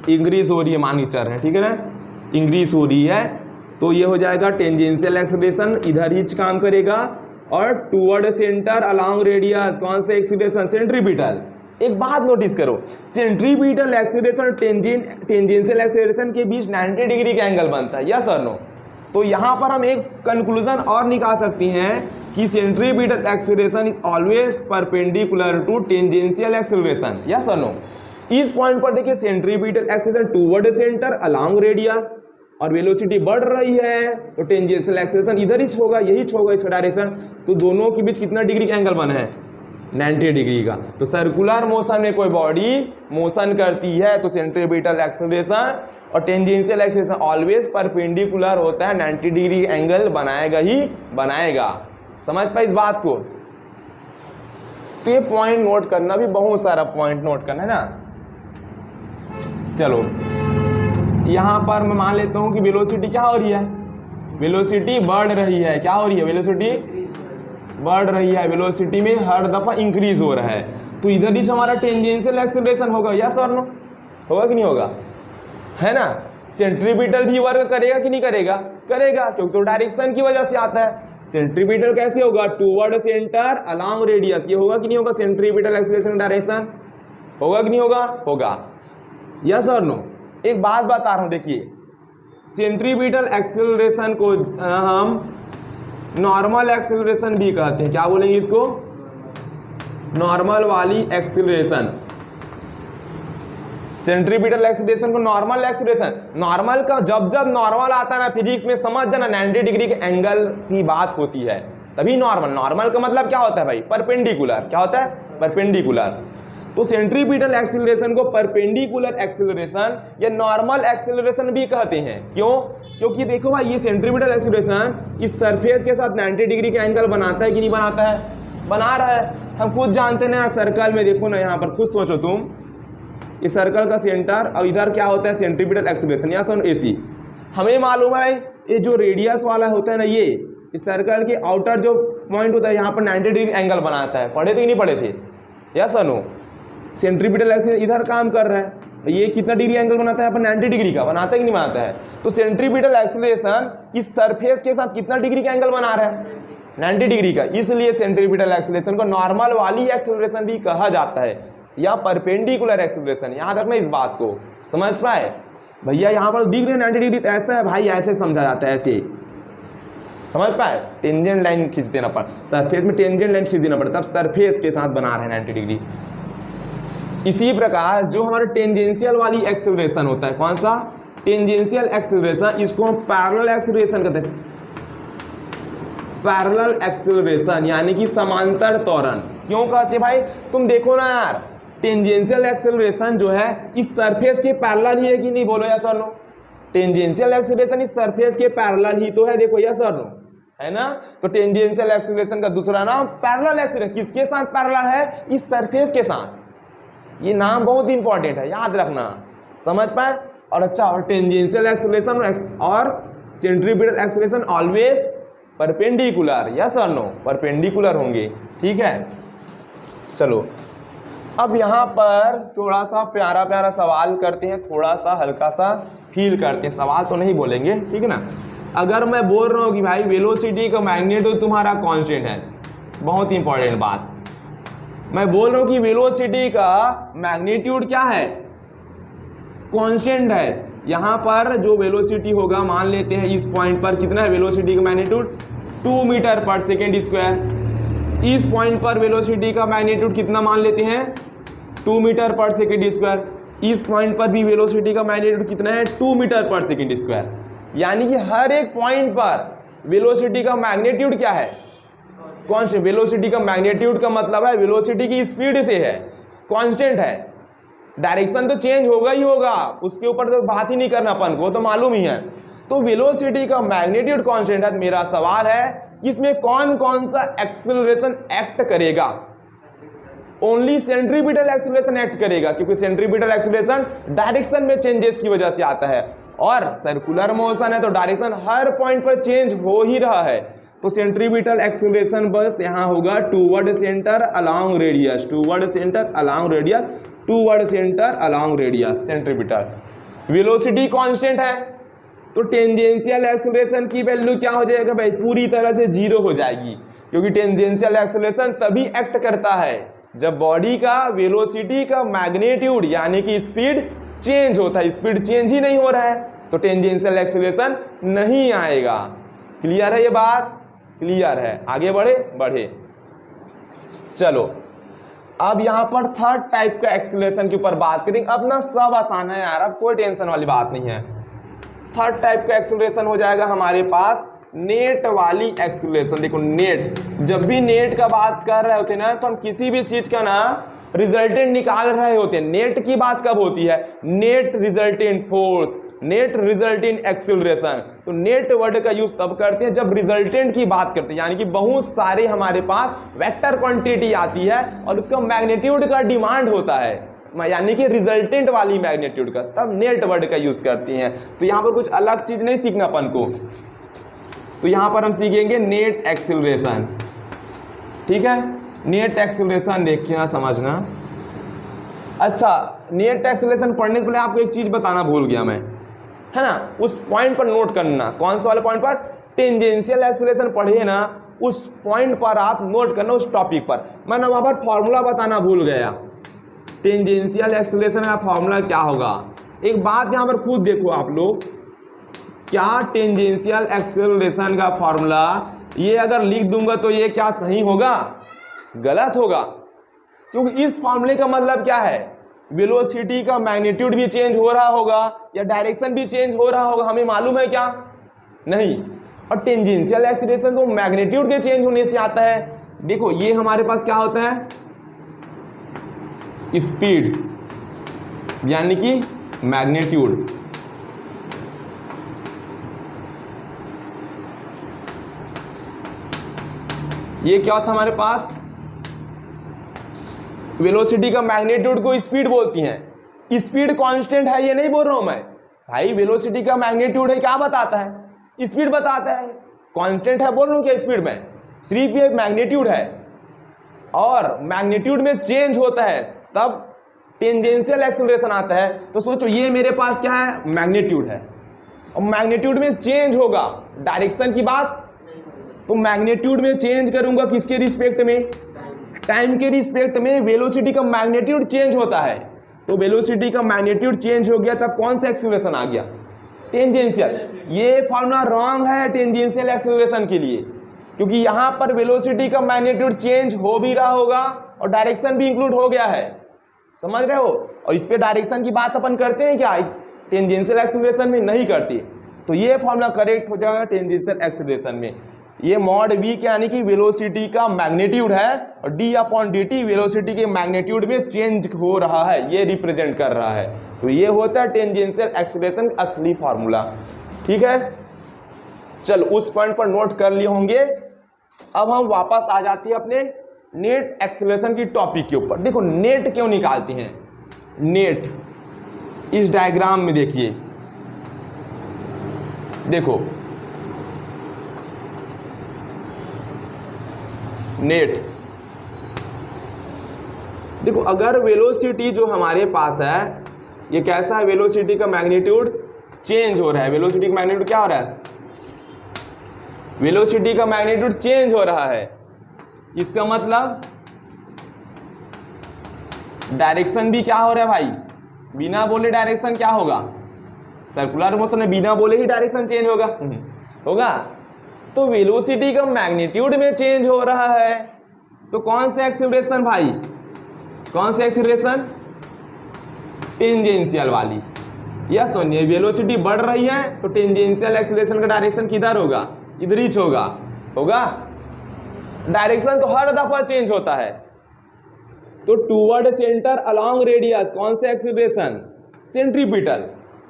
इंक्रीज हो रही है, मान के चल रहे हैं, ठीक है ना, इंक्रीज हो रही है। तो ये हो जाएगा टेंजेंशियल एक्सीलरेशन, इधर ही काम करेगा। और टुवर्ड सेंटर अलोंग रेडियस, कौन सा एक्सीलरेशन, सेंट्रीपिटल। एक बात नोटिस करो, सेंट्रीपिटल एक्सीलरेशन और टेंजेंशियल एक्सीलरेशन के बीच 90 डिग्री का एंगल बनता है। यस और नो। तो यहां पर हम एक कंक्लूजन और निकाल सकते हैं कि centripetal acceleration is always perpendicular to tangential acceleration. Yes और नो। इस पॉइंट पर देखिए centripetal acceleration toward centre along radius, और वेलोसिटी बढ़ रही है तो टेंजेंशियल एक्सीलरेशन इधर ही होगा, यही होगा इसका डायरेक्शन। तो दोनों के बीच कितना डिग्री का एंगल बना है, 90 डिग्री का। तो सर्कुलर मोशन में कोई बॉडी मोशन करती है तो सेंट्रीपिटल एक्सीलरेशन और टेंजेंशियल एक्सीलरेशन ऑलवेज परपेंडिकुलर होता है, 90 डिग्री एंगल बनाएगा ही बनाएगा। समझ पाए इस बात को? तो ये पॉइंट नोट करना, भी बहुत सारा पॉइंट नोट करना है ना। चलो यहां पर मैं मान लेता हूं कि वेलोसिटी क्या हो रही है, वेलोसिटी बढ़ रही है। क्या हो रही है, वेलोसिटी बढ़ रही है, वेलोसिटी में हर दफा इंक्रीज हो रहा है। तो इधर ही हमारा टेंजेंशियल एक्सीलरेशन होगा। यस और नो, होगा कि नहीं होगा, है ना। सेंट्रीपिटल भी वर्क करेगा कि नहीं करेगा, करेगा, क्योंकि तो डायरेक्शन की वजह से आता है। सेंट्रीपिटल कैसे होगा, टुवर्ड सेंटर अलोंग रेडियस। ये होगा कि नहीं होगा, सेंट्रीपिटल एक्सीलरेशन डायरेक्शन होगा कि नहीं होगा, होगा। यस और नो। एक बात बता रहा हूं, देखिए सेंट्रीपिटल एक्सीलरेशन को हम नॉर्मल एक्सीलरेशन भी कहते हैं। क्या बोलेंगे इसको, नॉर्मल वाली एक्सीलरेशन। सेंट्रीपिटल एक्सीलरेशन को नॉर्मल एक्सीलरेशन, नॉर्मल का जब जब नॉर्मल आता है ना फिजिक्स में, समझ जाना 90 डिग्री के एंगल की बात होती है, तभी नॉर्मल। नॉर्मल का मतलब क्या होता है भाई, परपेंडिकुलर। क्या होता है, परपेंडिकुलर। तो सेंट्रीपिटल एक्सीलरेशन को परपेंडिकुलर एक्सीलरेशन या नॉर्मल एक्सीलरेशन भी कहते हैं। क्यों, क्योंकि देखो भाई ये सेंट्रीपिटल एक्सीलरेशन इस सरफेस के साथ 90 डिग्री का एंगल बनाता है कि नहीं बनाता है, बना रहा है। हम खुद जानते हैं ना, सर्कल में देखो ना, यहाँ पर खुद सोचो तुम, इस सर्कल का सेंटर और इधर क्या होता है, सेंट्रीपिटल एक्सीलरेशन या सुन AC। हमें मालूम है ये जो रेडियस वाला होता है ना, ये इस सर्कल के आउटर जो पॉइंट होता है यहाँ पर 90 डिग्री एंगल बनाता है। पढ़े थे कि नहीं पढ़े थे, यस और नो। सेंट्रीपिटल एक्सीलरेशन इधर काम कर रहा है, ये कितना डिग्री एंगल बनाता है, यहाँ पर 90 डिग्री का बनाता है कि नहीं बनाता है। तो सेंट्रीपिटल एक्सीलरेशन इस सरफेस के साथ कितना डिग्री का एंगल बना रहा है, 90 डिग्री का। इसलिए सेंट्रीपिटल एक्सीलरेशन को नॉर्मल वाली एक्सीलरेशन भी कहा जाता है या परपेंडिकुलर एक्सीलरेशन। याद रखना इस बात को, समझ पाए भैया। यहाँ पर दिख रहे 90 डिग्री, ऐसा है भाई, ऐसे समझा जाता है, ऐसे समझ पाए, टेंजेंट लाइन खींच देना पड़, सरफेस में टेंजेंट लाइन खींच देना पड़ता, तब सरफेस के साथ बना रहे हैं 90 डिग्री। इसी प्रकार जो हमारा टेंजेंशियल वाली एक्सेलरेशन होता है, कौन सा, टेंजेंशियल एक्सेलरेशन, इसको हम पैरेलल एक्सेलरेशन कहते हैं। पैरेलल एक्सेलरेशन यानी कि समांतर त्वरण। क्यों कहते हैं भाई, तुम देखो ना यार, टेंजेंशियल एक्सेलरेशन जो है इस सरफेस के पैरेलल ही है कि नहीं, बोलो यस और नो। टेंजेंशियल एक्सेलरेशन इस सरफेस के पैरेलल ही तो है, देखो यस और नो, है ना। तो टेंजेंशियल एक्सेलरेशन का दूसरा नाम पैरेलल एक्सेलरेशन, किसके साथ पैरेलल है, इस सरफेस के साथ। ये नाम बहुत इंपॉर्टेंट है, याद रखना, समझ पाए। और अच्छा, और टेंजेंशियल एक्सेलरेशन और centripetal acceleration always perpendicular, yes और नो, परपेंडिकुलर होंगे, ठीक है। चलो अब यहाँ पर थोड़ा सा प्यारा प्यारा सवाल करते हैं, थोड़ा सा हल्का सा फील करते हैं, सवाल तो नहीं बोलेंगे, ठीक है ना। अगर मैं बोल रहा हूँ कि भाई वेलोसिटी का मैग्नीट्यूड तुम्हारा कांस्टेंट है, बहुत इंपॉर्टेंट बात, मैं बोल रहा हूँ कि वेलोसिटी का मैग्नीट्यूड क्या है, कांस्टेंट है। यहाँ पर जो वेलोसिटी होगा, मान लेते हैं इस पॉइंट पर कितना है वेलोसिटी का मैग्नीट्यूड, 2 मीटर पर सेकेंड स्क्वायर। इस पॉइंट पर वेलोसिटी का मैग्नीट्यूड कितना मान लेते हैं, 2 मीटर पर सेकेंड स्क्वायर। इस पॉइंट पर भी वेलोसिटी का मैग्नीट्यूड कितना है, 2 मीटर पर सेकेंड स्क्वायर। यानी कि हर एक पॉइंट पर वेलोसिटी का मैग्नीट्यूड क्या है, कांस्टेंट। वेलोसिटी का मैग्नीट्यूड का मतलब है वेलोसिटी की स्पीड से है, कांस्टेंट है। डायरेक्शन तो चेंज होगा ही होगा, उसके ऊपर तो बात ही नहीं करना अपन को, तो मालूम ही है। तो वेलोसिटी का मैग्नीट्यूड कांस्टेंट है। मेरा सवाल है इसमें कौन कौन सा एक्सेलरेशन एक्ट करेगा, ओनली सेंट्रीपिटल एक्सेलरेशन एक्ट करेगा, क्योंकि सेंट्रीपिटल एक्सेलरेशन डायरेक्शन में चेंजेस की वजह से आता है, और सर्कुलर मोशन है तो डायरेक्शन हर पॉइंट पर चेंज हो ही रहा है। तो सेंट्रीपिटल एक्सेलरेशन बस यहाँ होगा toward centre along radius, toward centre along radius, toward centre along radius, centripetal. Velocity constant है तो टेंजेंशियल एक्सेलरेशन की वैल्यू क्या हो जाएगा भाई, पूरी तरह से 0 हो जाएगी, क्योंकि टेंजेंशियल एक्सेलरेशन तभी एक्ट करता है जब बॉडी का वेलोसिटी का मैग्नीट्यूड यानी कि स्पीड चेंज होता है। स्पीड चेंज ही नहीं हो रहा है तो टेंजेंशियल एक्सेलरेशन नहीं आएगा। क्लियर है ये बात, क्लियर है, आगे बढ़े। चलो अब यहां पर थर्ड टाइप का एक्सेलरेशन के ऊपर बात करेंगे। अब ना सब आसान है यार, अब कोई टेंशन वाली बात नहीं है। थर्ड टाइप का एक्सेलरेशन हो जाएगा हमारे पास नेट वाली एक्सेलरेशन। देखो नेट, जब भी नेट का बात कर रहे होते हैं ना, तो हम किसी भी चीज का ना रिजल्टेंट निकाल रहे होते हैं। नेट की बात कब होती है, net resultant force, net resultant acceleration. तो नेट वर्ड का यूज तब करते हैं जब रिजल्टेंट की बात करते हैं, यानी कि बहुत सारे हमारे पास वेक्टर क्वांटिटी आती है और उसका मैग्नीट्यूड का डिमांड होता है, यानी कि रिजल्टेंट वाली मैग्नीट्यूड का, तब नेट वर्ड का यूज करती हैं। तो यहाँ पर कुछ अलग चीज नहीं सीखना अपन को, तो यहाँ पर हम सीखेंगे नेट एक्सेलरेशन, ठीक है। नेट एक्सेलरेशन देखिए समझना। अच्छा, नेट एक्सेलरेशन पढ़ने से पहले आपको एक चीज बताना भूल गया मैं, है ना, उस पॉइंट पर नोट करना। कौन सा वाले पॉइंट पर, टेंजेंशियल एक्सेलरेशन पढ़िए ना, उस पॉइंट पर आप नोट करना, उस टॉपिक पर। मैं ना वहां पर फॉर्मूला बताना भूल गया। टेंजेंशियल एक्सेलरेशन का फॉर्मूला क्या होगा, एक बात यहां पर खुद देखो आप लोग, क्या टेंजेंशियल एक्सेलरेशन का फॉर्मूला ये अगर लिख दूंगा तो ये क्या सही होगा, गलत होगा। क्योंकि इस फॉर्मूले का मतलब क्या है, वेलोसिटी का मैग्नीट्यूड भी चेंज हो रहा होगा या डायरेक्शन भी चेंज हो रहा होगा, हमें मालूम है क्या, नहीं। और टेंजेंशियल एक्सेलरेशन तो मैग्नीट्यूड के चेंज होने से आता है। देखो ये हमारे पास क्या होता है, स्पीड यानी कि मैग्नीट्यूड, ये क्या होता है हमारे पास, वेलोसिटी का मैग्नीट्यूड को स्पीड बोलती हैं। स्पीड कांस्टेंट है ये नहीं बोल रहा हूं मैं भाई, वेलोसिटी का मैग्नीट्यूड है क्या बताता है, स्पीड बताता है। कांस्टेंट है बोल रहा हूं क्या स्पीड में, सिर्फ ये मैग्नीट्यूड है, और मैग्नीट्यूड में चेंज होता है तब टेंजेंशियल एक्सेलरेशन आता है। तो सोचो ये मेरे पास क्या है, मैग्नीट्यूड है, और मैग्नीट्यूड में चेंज होगा, डायरेक्शन की बात, तो मैग्नीट्यूड में चेंज करूंगा किसके रिस्पेक्ट में, टाइम के रिस्पेक्ट में वेलोसिटी का मैग्नीट्यूड चेंज होता है। तो वेलोसिटी का मैग्नीट्यूड चेंज हो गया तब कौन सा एक्सेलरेशन आ गया, टेंजेंशियल। ये फॉर्मूला रॉन्ग है टेंजेंशियल एक्सेलरेशन के लिए, क्योंकि यहाँ पर वेलोसिटी का मैग्नीट्यूड चेंज हो भी रहा होगा और डायरेक्शन भी इंक्लूड हो गया है, समझ रहे हो। और इस पे डायरेक्शन की बात अपन करते हैं क्या टेंजेंशियल एक्सेलरेशन में? नहीं करते। तो ये फॉर्मूला करेक्ट हो जाएगा टेंजेंशियल एक्सेलरेशन में। ये मॉड v यानी कि वेलोसिटी का मैग्नीट्यूड है और d/dt वेलोसिटी के मैग्नीट्यूड में चेंज हो रहा है, ये रिप्रेजेंट कर रहा है। तो ये होता है टेंजेंशियल एक्सेलरेशन का असली फार्मूला। ठीक है, चल उस पॉइंट पर नोट कर लिए होंगे। अब हम वापस आ जाते हैं अपने नेट एक्सेलरेशन की टॉपिक के ऊपर। देखो नेट क्यों निकालते हैं, नेट इस डायग्राम में देखिए, देखो नेट, देखो अगर वेलोसिटी जो हमारे पास है ये कैसा है, वेलोसिटी का मैग्नीट्यूड चेंज हो रहा है। वेलोसिटी का मैग्नीट्यूड क्या हो रहा है, वेलोसिटी का मैग्नीट्यूड चेंज हो रहा है। इसका मतलब डायरेक्शन भी क्या हो रहा है भाई, बिना बोले डायरेक्शन क्या होगा, सर्कुलर मोशन में बिना बोले ही डायरेक्शन चेंज होगा होगा। तो वेलोसिटी का मैग्नीट्यूड में चेंज हो रहा है, तो कौन सा एक्सीलरेशन भाई, कौन सा एक्सीलरेशन, टेंजेंशियल वाली। यस तो नहीं, वेलोसिटी बढ़ रही है तो टेंजेंशियल एक्सीलरेशन का डायरेक्शन किधर होगा, इधर ही होगा होगा। डायरेक्शन तो हर दफा चेंज होता है। तो टूवर्ड सेंटर अलोंग रेडियस कौन सा एक्सीलरेशन, सेंट्रीपिटल।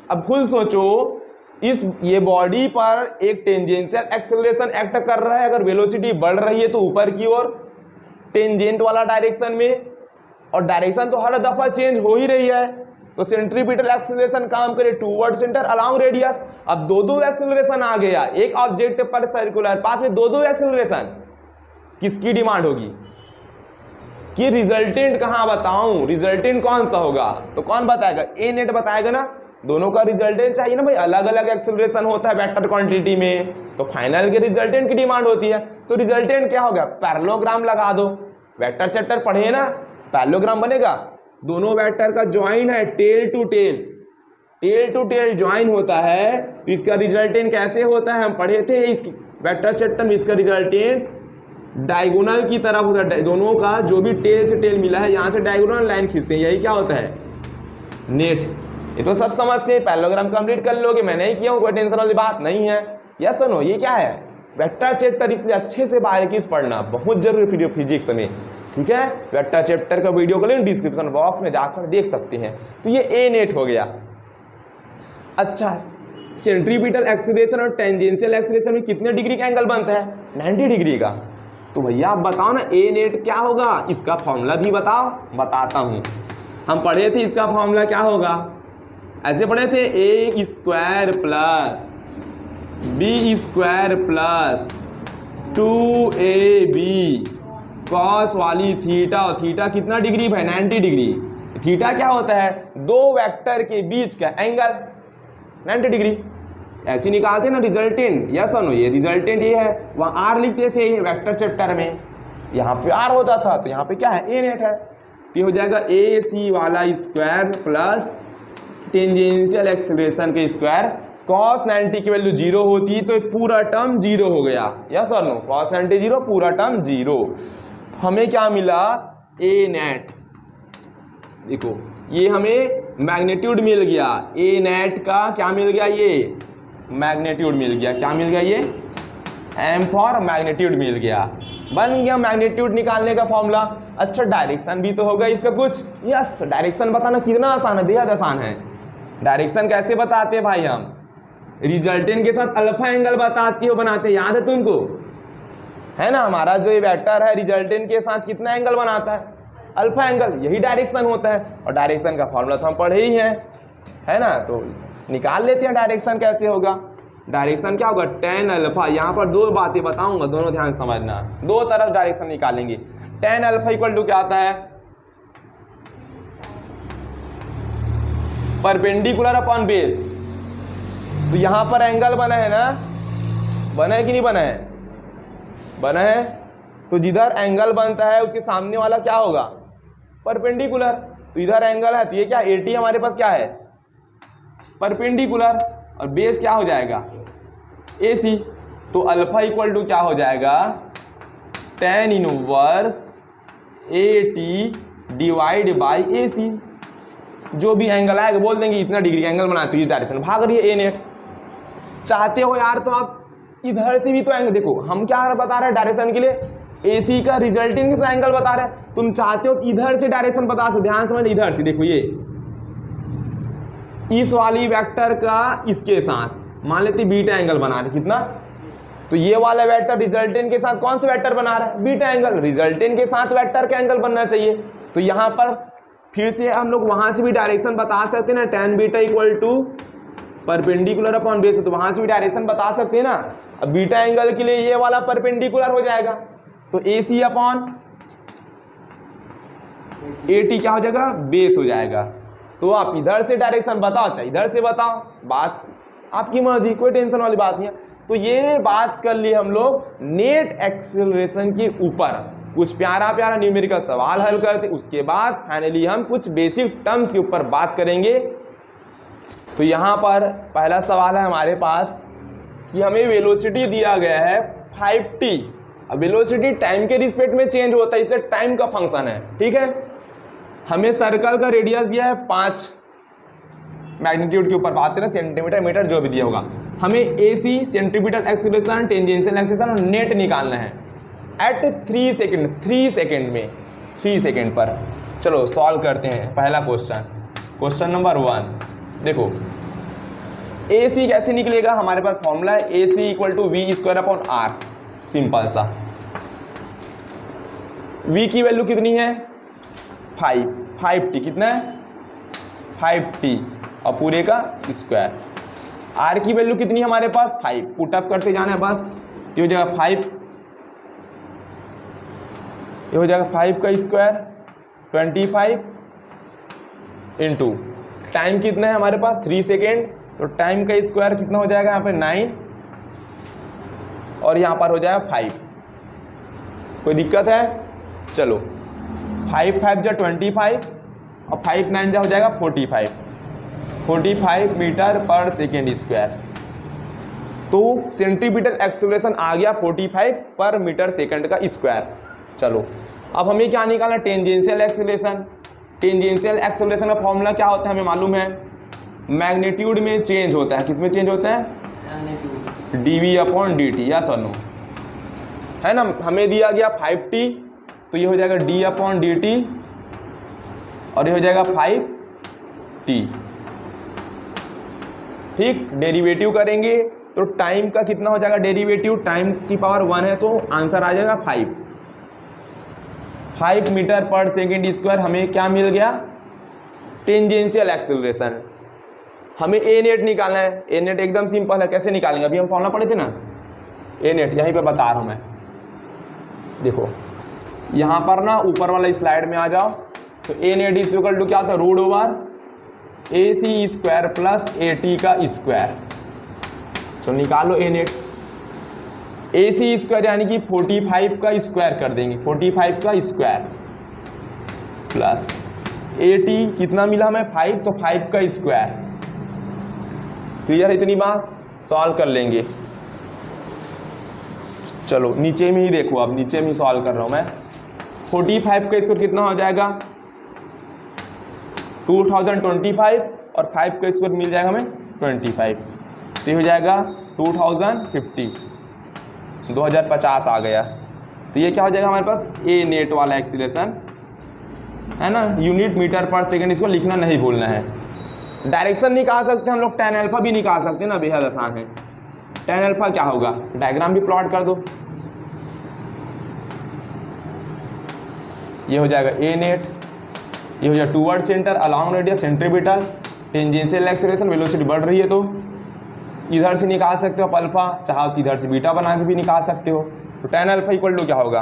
अब खुद सोचो ये बॉडी पर एक टेंजेंशियल एक्सेलरेशन एक्ट कर रहा है, अगर वेलोसिटी बढ़ रही है तो ऊपर की ओर टेंजेंट वाला डायरेक्शन में, और डायरेक्शन तो हर दफा चेंज हो ही रही है। तो सेंट्रीपिटल एक्सेलरेशन काम करे टूवर्ड सेंटर अलोंग रेडियस। अब दो एक्सेलरेशन आ गया, एक ऑब्जेक्ट पर सर्कुलर पाथ में दो एक्सेलरेशन, किसकी डिमांड होगी कि रिजल्टेंट कहां बताऊं, रिजल्टेंट कौन सा होगा, तो कौन बताएगा, ए नेट बताएगा ना। दोनों का रिजल्टेंट चाहिए ना भाई, अलग अलग एक्सेलरेशन होता है वेक्टर क्वांटिटी में, तो फाइनल के रिजल्टेंट की डिमांड होती है। तो रिजल्टेंट क्या होगा, पैरेललोग्राम लगा दो, वेक्टर चैप्टर पढ़े ना, पैरेललोग्राम बनेगा। दोनों वेक्टर का ज्वाइन है टेल टू टेल ज्वाइन होता है, तो इसका रिजल्टेंट कैसे होता है, हम पढ़े थे इस वेक्टर चैप्टर में। इसका रिजल्टेंट डायगोनल की तरफ होता है, दोनों का जो भी टेल से टेल मिला है यहाँ से डायगोनल लाइन खींचते हैं, यही क्या होता है, नेट। ये तो सब समझते हैं, पैरेललोग्राम कंप्लीट कर लोगे, मैं नहीं किया हूँ, कोई टेंशन वाली बात नहीं है। यस तो नो, ये क्या है, वेक्टर चैप्टर, इसलिए अच्छे से बारीकी से पढ़ना बहुत जरूरी फिजिक्स में। ठीक है, वेक्टर चैप्टर का वीडियो का लिंक डिस्क्रिप्शन बॉक्स में जाकर देख सकते हैं। तो ये ए नेट हो गया। अच्छा, सेंट्रीपिटल एक्सीलरेशन और टेंजेंशियल एक्सीलरेशन में कितने डिग्री का एंगल बनता है, 90 डिग्री का। तो भैया आप बताओ ना ए नेट क्या होगा, इसका फॉर्मूला भी बताओ। बताता हूँ, हम पढ़े थे इसका फॉर्मूला क्या होगा, ऐसे पढ़े थे, A square plus B square plus 2ab cos वाली थीटा, और थीटा कितना डिग्री भाई, 90 डिग्री। थीटा क्या होता है, दो वेक्टर के बीच का एंगल 90 डिग्री। ऐसे निकालते ना रिजल्टेंट, यस और नो, ये रिजल्टेंट ये है। वहाँ आर लिखते थे वेक्टर चैप्टर में, यहाँ पे आर होता था, तो यहाँ पे क्या है, ए नेट है। तो हो जाएगा ए सी वाला स्क्वायर प्लस टेंजेंशियल एक्सेलरेशन के स्क्वायर। cos 90 की वैल्यू 0 होती है तो पूरा टर्म 0 हो गया, यस और नो, cos 90 0, पूरा टर्म 0। हमें क्या मिला, ए नेट। देखो ये हमें मैग्नीट्यूड मिल गया, ए नेट का क्या मिल गया, ये मैग्नीट्यूड मिल गया। क्या मिल गया, ये एम फॉर मैग्नीट्यूड मिल गया, बन गया मैग्नीट्यूड निकालने का फॉर्मूला। अच्छा, डायरेक्शन भी तो होगा इसका कुछ। यस, डायरेक्शन बताना कितना आसान है, बेहद आसान है। डायरेक्शन कैसे बताते हैं भाई, हम रिजल्टेंट के साथ अल्फा एंगल बताते हो, बनाते, याद है तुमको, है ना। हमारा जो ये वेक्टर है रिजल्टेंट के साथ कितना एंगल बनाता है, अल्फा एंगल, यही डायरेक्शन होता है। और डायरेक्शन का फॉर्मूला तो हम पढ़े ही हैं, है ना। तो निकाल लेते हैं डायरेक्शन कैसे होगा। डायरेक्शन क्या होगा, tan अल्फा। यहाँ पर दो बातें बताऊंगा, दोनों ध्यान समझना, दो तरफ डायरेक्शन निकालेंगे। tan अल्फा इक्वल टू क्या आता है, परपेंडिकुलर अपॉन बेस। तो यहाँ पर एंगल बना है ना, बना है कि नहीं बना है, बना है। तो जिधर एंगल बनता है उसके सामने वाला क्या होगा, परपेंडिकुलर। तो इधर एंगल है, तो ये क्या 80 हमारे पास क्या है, परपेंडिकुलर। और बेस क्या हो जाएगा AC। तो अल्फा इक्वल टू क्या हो जाएगा tan inverse AT divide by AC। जो भी एंगल आएगा बोल देंगे इतना डिग्री का एंगल बनाते हो इस डायरेक्शन, भाग रही है A नेट। चाहते हो यार तो आप इधर से भी तो एंगल देखो, हम क्या बता रहे हैं डायरेक्शन के लिए AC का रिजल्टिंग से एंगल बता रहे हैं। तुम चाहते हो इधर से डायरेक्शन बता सकते, ध्यान समझ, इधर से देखो ये इस वाली वेक्टर का इसके साथ मान लेते बीटा एंगल बना रहे, कितना, तो ये वाला वेक्टर रिजल्टेंट के साथ कौन सा वेक्टर बना रहा है बीटा एंगल, रिजल्टेंट के साथ वेक्टर का एंगल बनना चाहिए। तो यहाँ पर फिर से हम लोग वहां से भी डायरेक्शन बता सकते हैं ना, tan beta equal to perpendicular upon base, तो वहां से भी डायरेक्शन बता सकते हैं ना। अब बीटा एंगल के लिए ये वाला परपेंडिकुलर हो जाएगा, तो AC अपॉन AT क्या हो जाएगा बेस हो जाएगा। तो आप इधर से डायरेक्शन बताओ चाहे इधर से बताओ, बात आपकी मर्जी, कोई टेंशन वाली बात नहीं है। तो ये बात कर ली हम लोग नेट एक्सेलरेशन के ऊपर, कुछ प्यारा प्यारा न्यूमेरिकल सवाल हल करते, उसके बाद फाइनली हम कुछ बेसिक टर्म्स के ऊपर बात करेंगे। तो यहाँ पर पहला सवाल है हमारे पास कि हमें वेलोसिटी दिया गया है 5t। अब वेलोसिटी टाइम के रिस्पेक्ट में चेंज होता है, इसलिए टाइम का फंक्शन है, ठीक है। हमें सर्कल का रेडियस दिया है 5, मैग्नीट्यूड के ऊपर बात करें सेंटीमीटर मीटर जो भी दिया होगा। हमें AC centripetal acceleration, tangential acceleration और नेट निकालना है एट 3 सेकेंड, 3 सेकेंड में, 3 सेकेंड पर। चलो सॉल्व करते हैं पहला क्वेश्चन, क्वेश्चन नंबर 1। देखो AC कैसे निकलेगा, हमारे पास फॉर्मूला है AC equal to V square upon R, simple सा। V की वैल्यू कितनी है 5t, कितना है 5t और पूरे का स्क्वायर। R की वैल्यू कितनी है हमारे पास 5, पुट अप करते जाना है बस। ये हो जाएगा 5, ये हो जाएगा 5 का स्क्वायर 25 इंटू टाइम कितना है हमारे पास 3 सेकेंड, तो टाइम का स्क्वायर कितना हो जाएगा यहाँ पे 9 और यहाँ पर हो जाएगा 5। कोई दिक्कत है, चलो 5 5 जा 25 और 5 9 जा हो जाएगा 45 मीटर पर सेकेंड स्क्वायर। तो सेंटीमीटर एक्सेलरेशन आ गया 45 पर मीटर सेकंड का स्क्वायर। चलो अब हमें क्या निकालना, टेंजेंशियल एक्सेलरेशन। टेंजेंशियल एक्सेलरेशन का फॉर्मूला क्या होता है हमें मालूम है, मैग्नीट्यूड में चेंज होता है, किस में चेंज होता है dv अपॉन dt, या सर नो, है ना। हमें दिया गया 5t, तो ये हो जाएगा d अपॉन dt और ये हो जाएगा 5t, ठीक। डेरिवेटिव करेंगे तो टाइम का कितना हो जाएगा डेरिवेटिव, टाइम की पावर 1 है तो आंसर आ जाएगा 5 मीटर पर सेकेंड स्क्वायर। हमें क्या मिल गया टेंजेंशियल एक्सेलरेशन। हमें ए नेट निकालना है, ए नेट एकदम सिंपल है, कैसे निकालेंगे, अभी हम फॉर्मूला पढ़े थे ना, ए नेट यहीं पे बता रहा हूं मैं। देखो यहाँ पर ना ऊपर वाला स्लाइड में आ जाओ, तो A net is equal to क्या होता है root over AC square plus AT का स्क्वायर। चलो निकालो ए नेट, AC स्क्वायर यानी कि 45 का स्क्वायर कर देंगे, 45 का स्क्वायर प्लस AT कितना मिला हमें 5, तो 5 का स्क्वायर। क्लियर, इतनी बात सॉल्व कर लेंगे। चलो नीचे में ही देखो, अब नीचे में ही सॉल्व कर रहा हूं मैं। 45 का स्क्वायर कितना हो जाएगा 2025 और 5 का स्क्वायर मिल जाएगा हमें 25, तो हो जाएगा 2050 आ गया। तो ये क्या हो जाएगा हमारे पास ए नेट वाला एक्सीलरेशन, है ना। यूनिट मीटर पर सेकंड, इसको लिखना नहीं भूलना है। डायरेक्शन निकाल सकते हैं हम लोग, tan अल्फा भी निकाल सकते हैं ना, बेहद आसान है। tan अल्फा क्या होगा, डायग्राम भी प्लॉट कर दो। ये हो जाएगा ए नेट, ये हो जाएगा toward centre along radius centripetal, tangential acceleration, velocity बढ़ रही है तो इधर से निकाल सकते हो आप अल्फा, चाहो तो इधर से बीटा बना के भी निकाल सकते हो। तो tan अल्फा इक्वल टू क्या होगा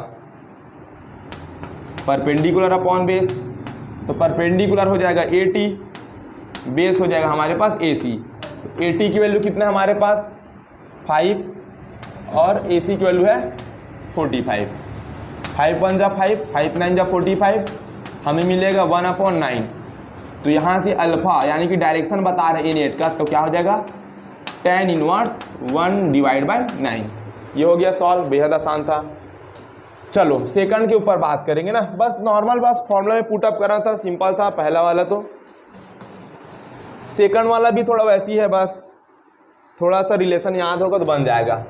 परपेंडिकुलर अपॉन बेस, तो परपेंडिकुलर हो जाएगा AT, बेस हो जाएगा हमारे पास AC। तो AT की वैल्यू कितना है हमारे पास 5 और AC की वैल्यू है 45। 5 1 जा 5, 5 9 जा 45, हमें मिलेगा 1/9। तो यहाँ से अल्फा यानी कि डायरेक्शन बता रहे ए नेट का, तो क्या हो जाएगा tan इनवर्स 1/9। ये हो गया सॉल्व, बेहद आसान था। चलो सेकंड के ऊपर बात करेंगे ना, बस नॉर्मल बस फॉर्मूला में पुटअप करना था, सिंपल था पहला वाला। तो सेकंड वाला भी थोड़ा वैसी है, बस थोड़ा सा रिलेशन याद होगा तो बन जाएगा।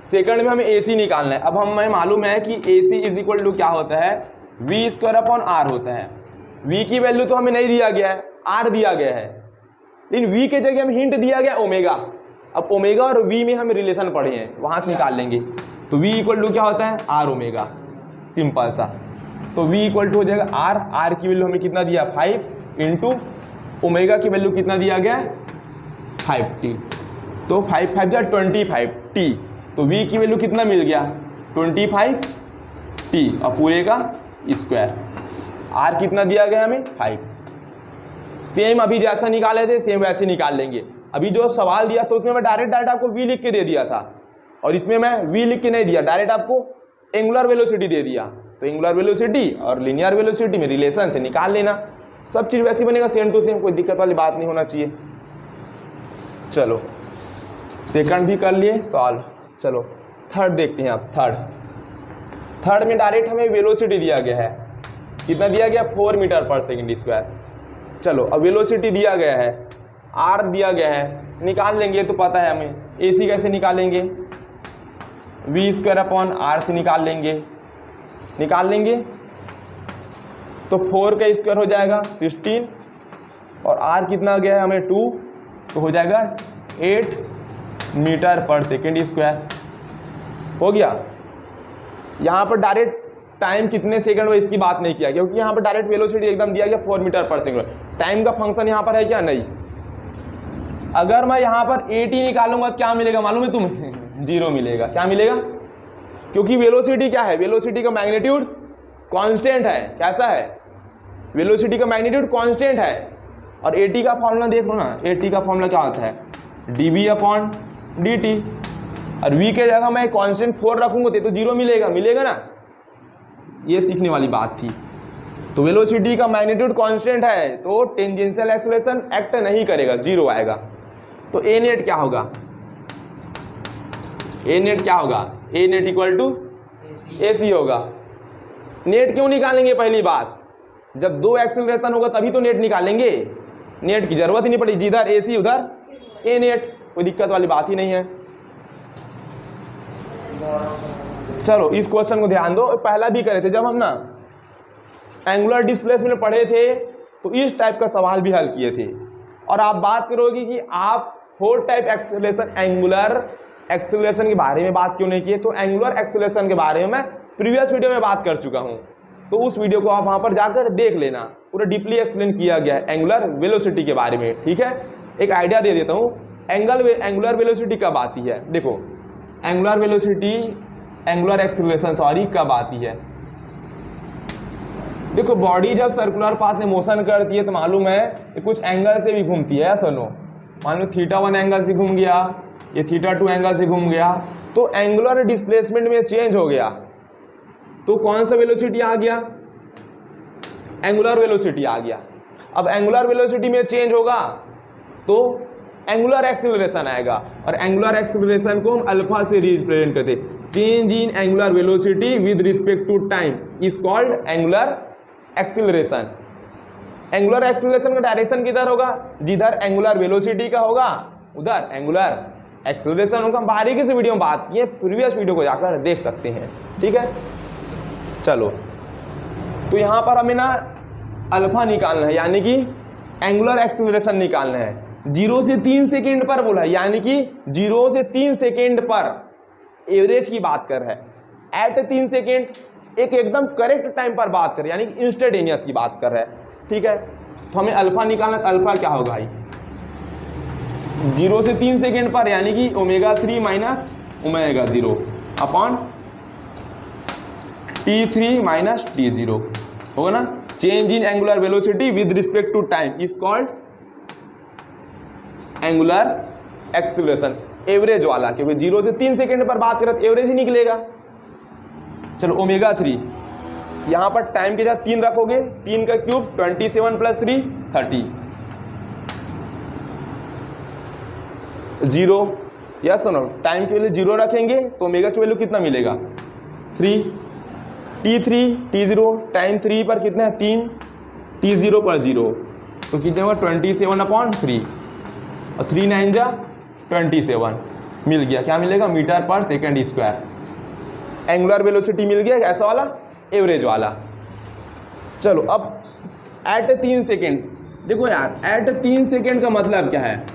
सेकंड में हमें AC निकालना है। अब हमें मालूम है कि AC इज इक्वल टू क्या होता है, V² होता है। V की वैल्यू तो हमें नहीं दिया गया है, R दिया गया है, लेकिन V के जगह हमें हिंट दिया गया ओमेगा। अब ओमेगा और V में हम रिलेशन पढ़े हैं, वहां से निकाल लेंगे। तो V इक्वल टू क्या होता है, R ओमेगा, सिंपल सा। तो V इक्वल टू हो जाएगा R की वैल्यू हमें कितना दिया 5 इंटू ओमेगा की वैल्यू कितना दिया गया 5t। तो 5 5 25t। तो V की वैल्यू कितना मिल गया 25t और पूरे का स्क्वायर। R कितना दिया गया हमें 5। सेम अभी जैसा निकाले थे सेम वैसे निकाल लेंगे। अभी जो सवाल दिया तो उसमें मैं डायरेक्ट आपको V लिख के दे दिया था, और इसमें मैं V लिख के नहीं दिया, डायरेक्ट आपको एंगुलर वेलोसिटी दे दिया। तो एंगुलर वेलोसिटी और लीनियर वेलोसिटी में रिलेशन से निकाल लेना, सब चीज़ वैसी बनेगा सेम टू सेम, कोई दिक्कत वाली बात नहीं होना चाहिए। चलो सेकंड भी कर लिए सॉल्व। चलो थर्ड देखते हैं। आप थर्ड में डायरेक्ट हमें वेलोसिटी दिया गया है, कितना दिया गया 4 मीटर पर सेकेंड स्क्वायर। चलो अब वेलोसिटी दिया गया है, R दिया गया है, निकाल लेंगे तो पता है हमें। AC कैसे निकालेंगे, V²/R से निकाल लेंगे। तो 4 का स्क्वायर हो जाएगा 16 और R कितना गया है हमें 2, तो हो जाएगा 8 मीटर पर सेकेंड स्क्वायर। हो गया। यहाँ पर डायरेक्ट टाइम कितने सेकंड में इसकी बात नहीं किया, क्योंकि यहाँ पर डायरेक्ट वेलोसिटी एकदम दिया गया 4 मीटर पर सेकंड। टाइम का फंक्शन यहाँ पर है क्या, नहीं। अगर मैं यहाँ पर 80 निकालूंगा क्या मिलेगा मालूम है तुम्हें 0 मिलेगा। क्या मिलेगा, क्योंकि वेलोसिटी क्या है, वेलोसिटी का मैग्नीट्यूड कांस्टेंट है। कैसा है, वेलोसिटी का मैग्नीट्यूड कांस्टेंट है। और 80 का फॉर्मूला देख लो ना, 80 का फॉर्मूला क्या होता है dV/dt। और V के जगह मैं कांस्टेंट 4 रखूंगा तो 0 मिलेगा ना। ये सीखने वाली बात थी। तो वेलोसिटी का मैग्नीट्यूड कांस्टेंट है तो टेंजेंशियल एक्सेलरेशन एक्ट नहीं करेगा, 0 आएगा। तो A नेट क्या होगा, A net equal to AC होगा। नेट क्यों निकालेंगे, पहली बात जब 2 एक्सेलरेशन होगा तभी तो नेट निकालेंगे, नेट की जरूरत ही नहीं पड़ी, जिधर AC उधर A नेट, कोई दिक्कत वाली बात ही नहीं है। चलो इस क्वेश्चन को ध्यान दो, पहला भी करे थे जब हम ना एंगुलर डिस्प्लेसमेंट पढ़े थे तो इस टाइप का सवाल भी हल किए थे। और आप बात करोगे कि आप 4 टाइप एक्सेलरेशन, एंगुलर एक्सेलरेशन के बारे में बात क्यों नहीं किए, तो एंगुलर एक्सेलरेशन के बारे में मैं प्रीवियस वीडियो में बात कर चुका हूं, तो उस वीडियो को आप वहां पर जाकर देख लेना, पूरा डीपली एक्सप्लेन किया गया है एंगुलर वेलोसिटी के बारे में। ठीक है, एक आइडिया दे देता हूं, एंगुलर वेलोसिटी कब आती है। देखो एंगुलर एक्सेलरेशन कब आती है। देखो बॉडी जब सर्कुलर पाथ में मोशन करती है तो मालूम है कि कुछ एंगल से भी घूमती है, सुनो मान लो θ1 एंगल से घूम गया, ये θ2 एंगल से घूम गया, तो एंगुलर डिस्प्लेसमेंट में चेंज हो गया तो कौन सा वेलोसिटी आ गया, एंगुलर वेलोसिटी आ गया। अब एंगुलर वेलोसिटी में चेंज होगा तो एंगुलर एक्सेलरेशन आएगा, और एंगुलर एक्सेलरेशन को हम अल्फा से रिप्रेजेंट करते, change in angular velocity with respect to time is called angular acceleration. Angular acceleration का डायरेक्शन किधर होगा, जिधर एंगुलर वेलोसिटी का होगा उधर एंगुलर एक्सेलरेशन होगा। हम बारीकी से वीडियो में बात किए, प्रीवियस वीडियो को जाकर देख सकते हैं। ठीक है, चलो तो यहाँ पर हमें ना अल्फा निकालना है, यानी कि एंगुलर एक्सेलरेशन निकालना है। 0 से 3 सेकेंड पर बोला है, यानी कि 0 से 3 सेकेंड पर एवरेज की बात कर रहा है। एट 3 सेकेंड एक एकदम करेक्ट टाइम पर बात कर, यानी कि इंस्टेंटेनियस की बात कर रहा है। ठीक है, तो हमें अल्फा निकालना, अल्फा क्या होगा भाई 0 से 3 सेकेंड पर, यानी कि ω3 minus ω0 upon T3 minus T0 होगा ना। Change in angular velocity with respect to time is called angular acceleration, average वाला, क्योंकि 0 से 3 सेकेंड पर बात करें तो एवरेज ही निकलेगा। चलो ω3 यहां पर टाइम के साथ 3 रखोगे, 3 का क्यूब 27 + 3 30, 0 यस तो नो, टाइम की वैल्यू 0 रखेंगे तो ओमेगा की वैल्यू कितना मिलेगा 3, t3 t0 टाइम 3 पर कितना है 3, t0 पर 0 तो कितना होगा 27/3 और 3 9 जा 27 मिल गया। क्या मिलेगा मीटर पर सेकेंड स्क्वायर। एंगुलर वेलोसिटी मिल गया ऐसा वाला एवरेज वाला। चलो अब एट 3 सेकेंड देखो यार, एट 3 सेकेंड का मतलब क्या है,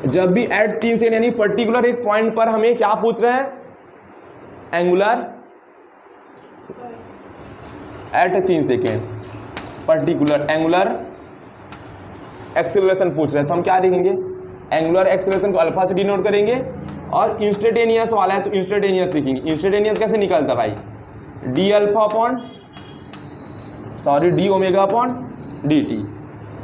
जब भी एट 3 सेकेंड यानी पर्टिकुलर एक पॉइंट पर हमें क्या पूछ रहे हैं angular at 3 second particular angular acceleration पूछ रहे हैं तो हम क्या लिखेंगे एंगुलर एक्सेलरेशन को अल्फा से डिनोट करेंगे और इंस्टेंटेनियस वाला है तो इंस्टेंटेनियस लिखेंगे। इंस्टेंटेनियस कैसे निकलता भाई D alpha upon D omega upon D T.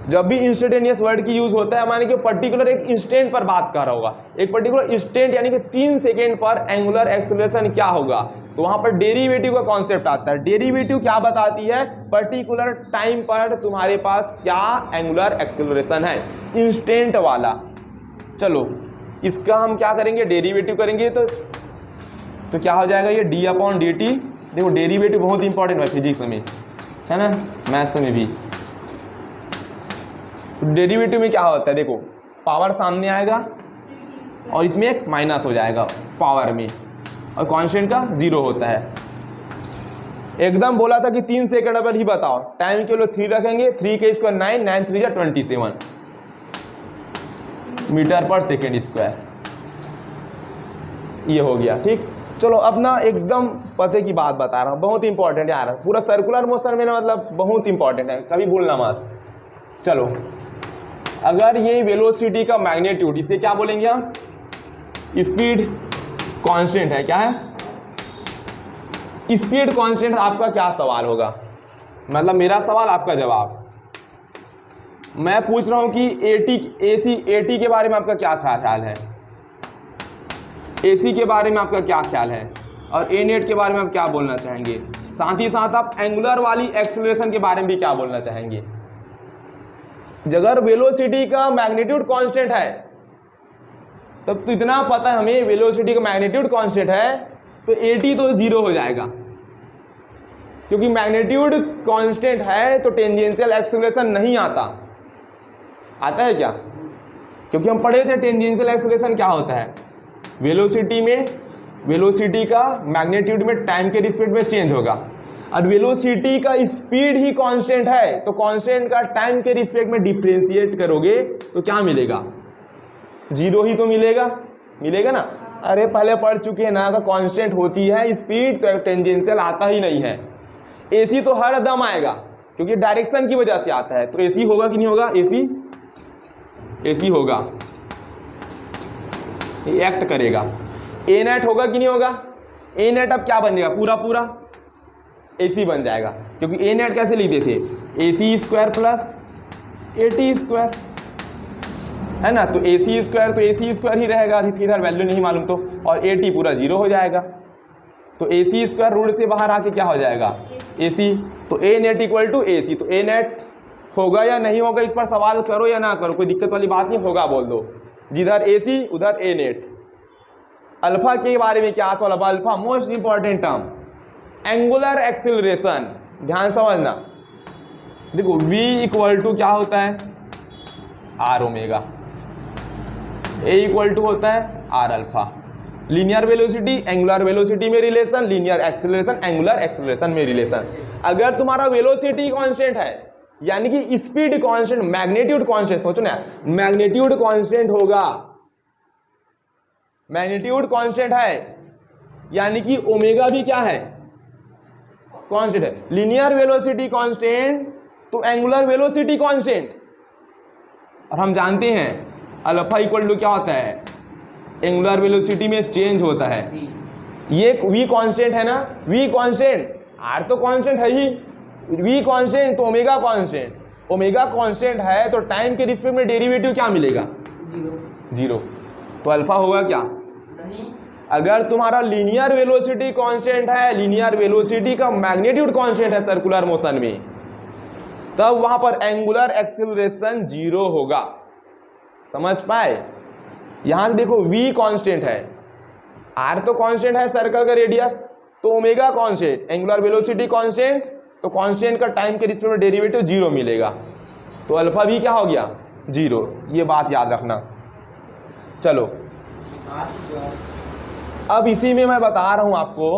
जब भी इंस्टेंटेनियस वर्ड की यूज होता है माने कि पर्टिकुलर एक इंस्टेंट पर बात कर रहा होगा, एक पर्टिकुलर इंस्टेंट यानी कि 3 सेकेंड पर एंगुलर एक्सेलरेशन क्या होगा तो वहां पर डेरिवेटिव का कॉन्सेप्ट आता है। डेरिवेटिव क्या बताती है पर्टिकुलर टाइम पर तुम्हारे पास क्या एंगुलर एक्सेलरेशन है इंस्टेंट वाला। चलो इसका हम क्या करेंगे डेरिवेटिव करेंगे तो क्या हो जाएगा ये डी अपॉन डी टी। देखो डेरिवेटिव बहुत इंपॉर्टेंट है फिजिक्स में है ना, मैथ्स में भी। डेरिवेटिव में क्या होता है देखो पावर सामने आएगा और इसमें एक माइनस हो जाएगा पावर में और कांस्टेंट का 0 होता है। एकदम बोला था कि 3 सेकंड पर ही बताओ, टाइम के लिए 3 रखेंगे, 3 के स्क्वायर 9, 9 3 जा 27 मीटर पर सेकेंड स्क्वायर। ये हो गया ठीक। चलो अब ना एकदम पते की बात बता रहा हूँ, बहुत इंपॉर्टेंट यार, पूरा सर्कुलर मोशन में ना मतलब बहुत इंपॉर्टेंट है, कभी भूलना मत। चलो अगर ये वेलोसिटी का मैग्नीट्यूड इसे क्या बोलेंगे हम स्पीड कांस्टेंट है, क्या है स्पीड कांस्टेंट। आपका क्या सवाल होगा, मतलब मेरा सवाल आपका जवाब। मैं पूछ रहा हूं कि एसी के बारे में आपका क्या ख्याल है, एसी के बारे में आपका क्या ख्याल है और ए नेट के बारे में आप क्या बोलना चाहेंगे, साथ ही साथ आप एंगुलर वाली एक्सेलरेशन के बारे में भी क्या बोलना चाहेंगे। अगर वेलोसिटी का मैग्नीट्यूड कांस्टेंट है तब तो इतना पता है हमें वेलोसिटी का मैग्नीट्यूड कांस्टेंट है तो एटी तो 0 हो जाएगा, क्योंकि मैग्नीट्यूड कांस्टेंट है तो टेंजेंशियल एक्सेलरेशन नहीं आता है क्या, क्योंकि हम पढ़े थे टेंजेंशियल एक्सेलरेशन क्या होता है वेलोसिटी का मैग्नीट्यूड में टाइम के रिस्पेक्ट में चेंज होगा और वेलोसिटी का स्पीड ही कांस्टेंट है तो कांस्टेंट का टाइम के रिस्पेक्ट में डिफरेंशिएट करोगे तो क्या मिलेगा 0 ही तो मिलेगा ना। अरे पहले पढ़ चुके हैं ना, तो कांस्टेंट होती है स्पीड तो टेंजेंशियल आता ही नहीं है। एसी तो हर दम आएगा क्योंकि डायरेक्शन की वजह से आता है, तो एसी होगा कि नहीं होगा, एसी होगा, एक्ट करेगा। ए नेट होगा कि नहीं होगा, ए नेट अब क्या बन जाएगा पूरा एसी बन जाएगा, क्योंकि ए नेट कैसे लिखते थे AC square plus eighty square है ना, तो एसी स्क्वायर ही रहेगा, अभी फिर वैल्यू नहीं मालूम तो, और एटी पूरा 0 हो जाएगा तो एसी स्क्वायर रूट से बाहर आके क्या हो जाएगा एसी, तो A net equal to AC. तो ए नेट होगा या नहीं होगा इस पर सवाल करो या ना करो, कोई दिक्कत वाली बात नहीं, होगा बोल दो, जिधर एसी उधर ए नेट। अल्फा के बारे में क्या सवाल, alpha most important term angular acceleration, ध्यान समझना। देखो v इक्वल टू क्या होता है R omega, A equal to होता है R alpha. Linear velocity angular velocity में relation, linear acceleration angular acceleration में रिलेशन। अगर तुम्हारा वेलोसिटी कांस्टेंट है यानी कि स्पीड कांस्टेंट, मैग्नीट्यूड कांस्टेंट, सोचो ना मैग्नीट्यूड कांस्टेंट होगा, मैग्नीट्यूड कांस्टेंट है यानी कि ओमेगा भी क्या है कांस्टेंट है। लीनियर वेलोसिटी कांस्टेंट तो एंगुलर वेलोसिटी कांस्टेंट, और हम जानते हैं अल्फा इक्वल टू क्या होता है एंगुलर वेलोसिटी में चेंज होता है। ये v कांस्टेंट है ना, v कांस्टेंट, r तो कांस्टेंट है ही, v कांस्टेंट तो ओमेगा कांस्टेंट, ओमेगा कांस्टेंट है तो टाइम के रिस्पेक्ट में डेरिवेटिव क्या मिलेगा 0। तो अल्फा होगा क्या नहीं। अगर तुम्हारा लीनियर वेलोसिटी कांस्टेंट है, लीनियर वेलोसिटी का मैग्नीट्यूड कांस्टेंट है सर्कुलर मोशन में, तब वहां पर एंगुलर एक्सेलरेशन 0 होगा, समझ पाए। यहां से देखो v कांस्टेंट है, r तो कांस्टेंट है सर्कल का रेडियस, तो omega constant, angular velocity constant, तो कांस्टेंट का टाइम के रिस्पेक्ट में डेरिवेटिव 0 मिलेगा, तो अल्फा भी क्या हो गया 0। ये बात याद रखना। चलो अब इसी में मैं बता रहा हूं आपको,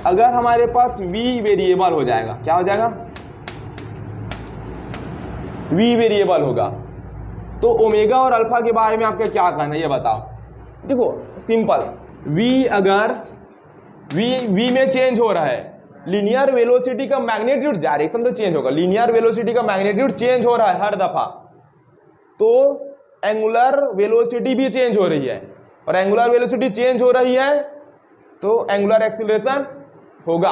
अगर हमारे पास v वेरिएबल हो जाएगा, क्या हो जाएगा v वेरिएबल होगा, तो ओमेगा और अल्फा के बारे में आपका क्या कहना है ये बताओ। देखो सिंपल, v अगर v में चेंज हो रहा है, लीनियर वेलोसिटी का मैग्नीट्यूड, डायरेक्शन तो चेंज होगा, लीनियर वेलोसिटी का मैग्नीट्यूड चेंज हो रहा है हर दफा, तो एंगुलर वेलोसिटी भी चेंज हो रही है, और एंगुलर वेलोसिटी चेंज हो रही है तो एंगुलर एक्सीलरेशन होगा,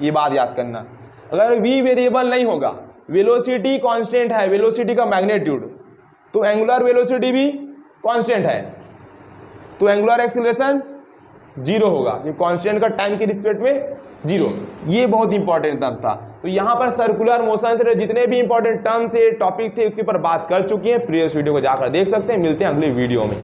ये बात याद करना। अगर v वेरिएबल नहीं होगा, वेलोसिटी कांस्टेंट है, वेलोसिटी का मैग्नीट्यूड, तो एंगुलर वेलोसिटी भी कांस्टेंट है, तो एंगुलर एक्सीलरेशन 0 होगा, ये कांस्टेंट का टाइम के रिस्पेक्ट में 0। ये बहुत इंपॉर्टेंट टर्म था। तो यहाँ पर सर्कुलर मोशन से जितने भी इंपॉर्टेंट टर्म थे, टॉपिक थे, उसके ऊपर बात कर चुके हैं, प्रीवियस वीडियो को जाकर देख सकते हैं। मिलते हैं अगले वीडियो में।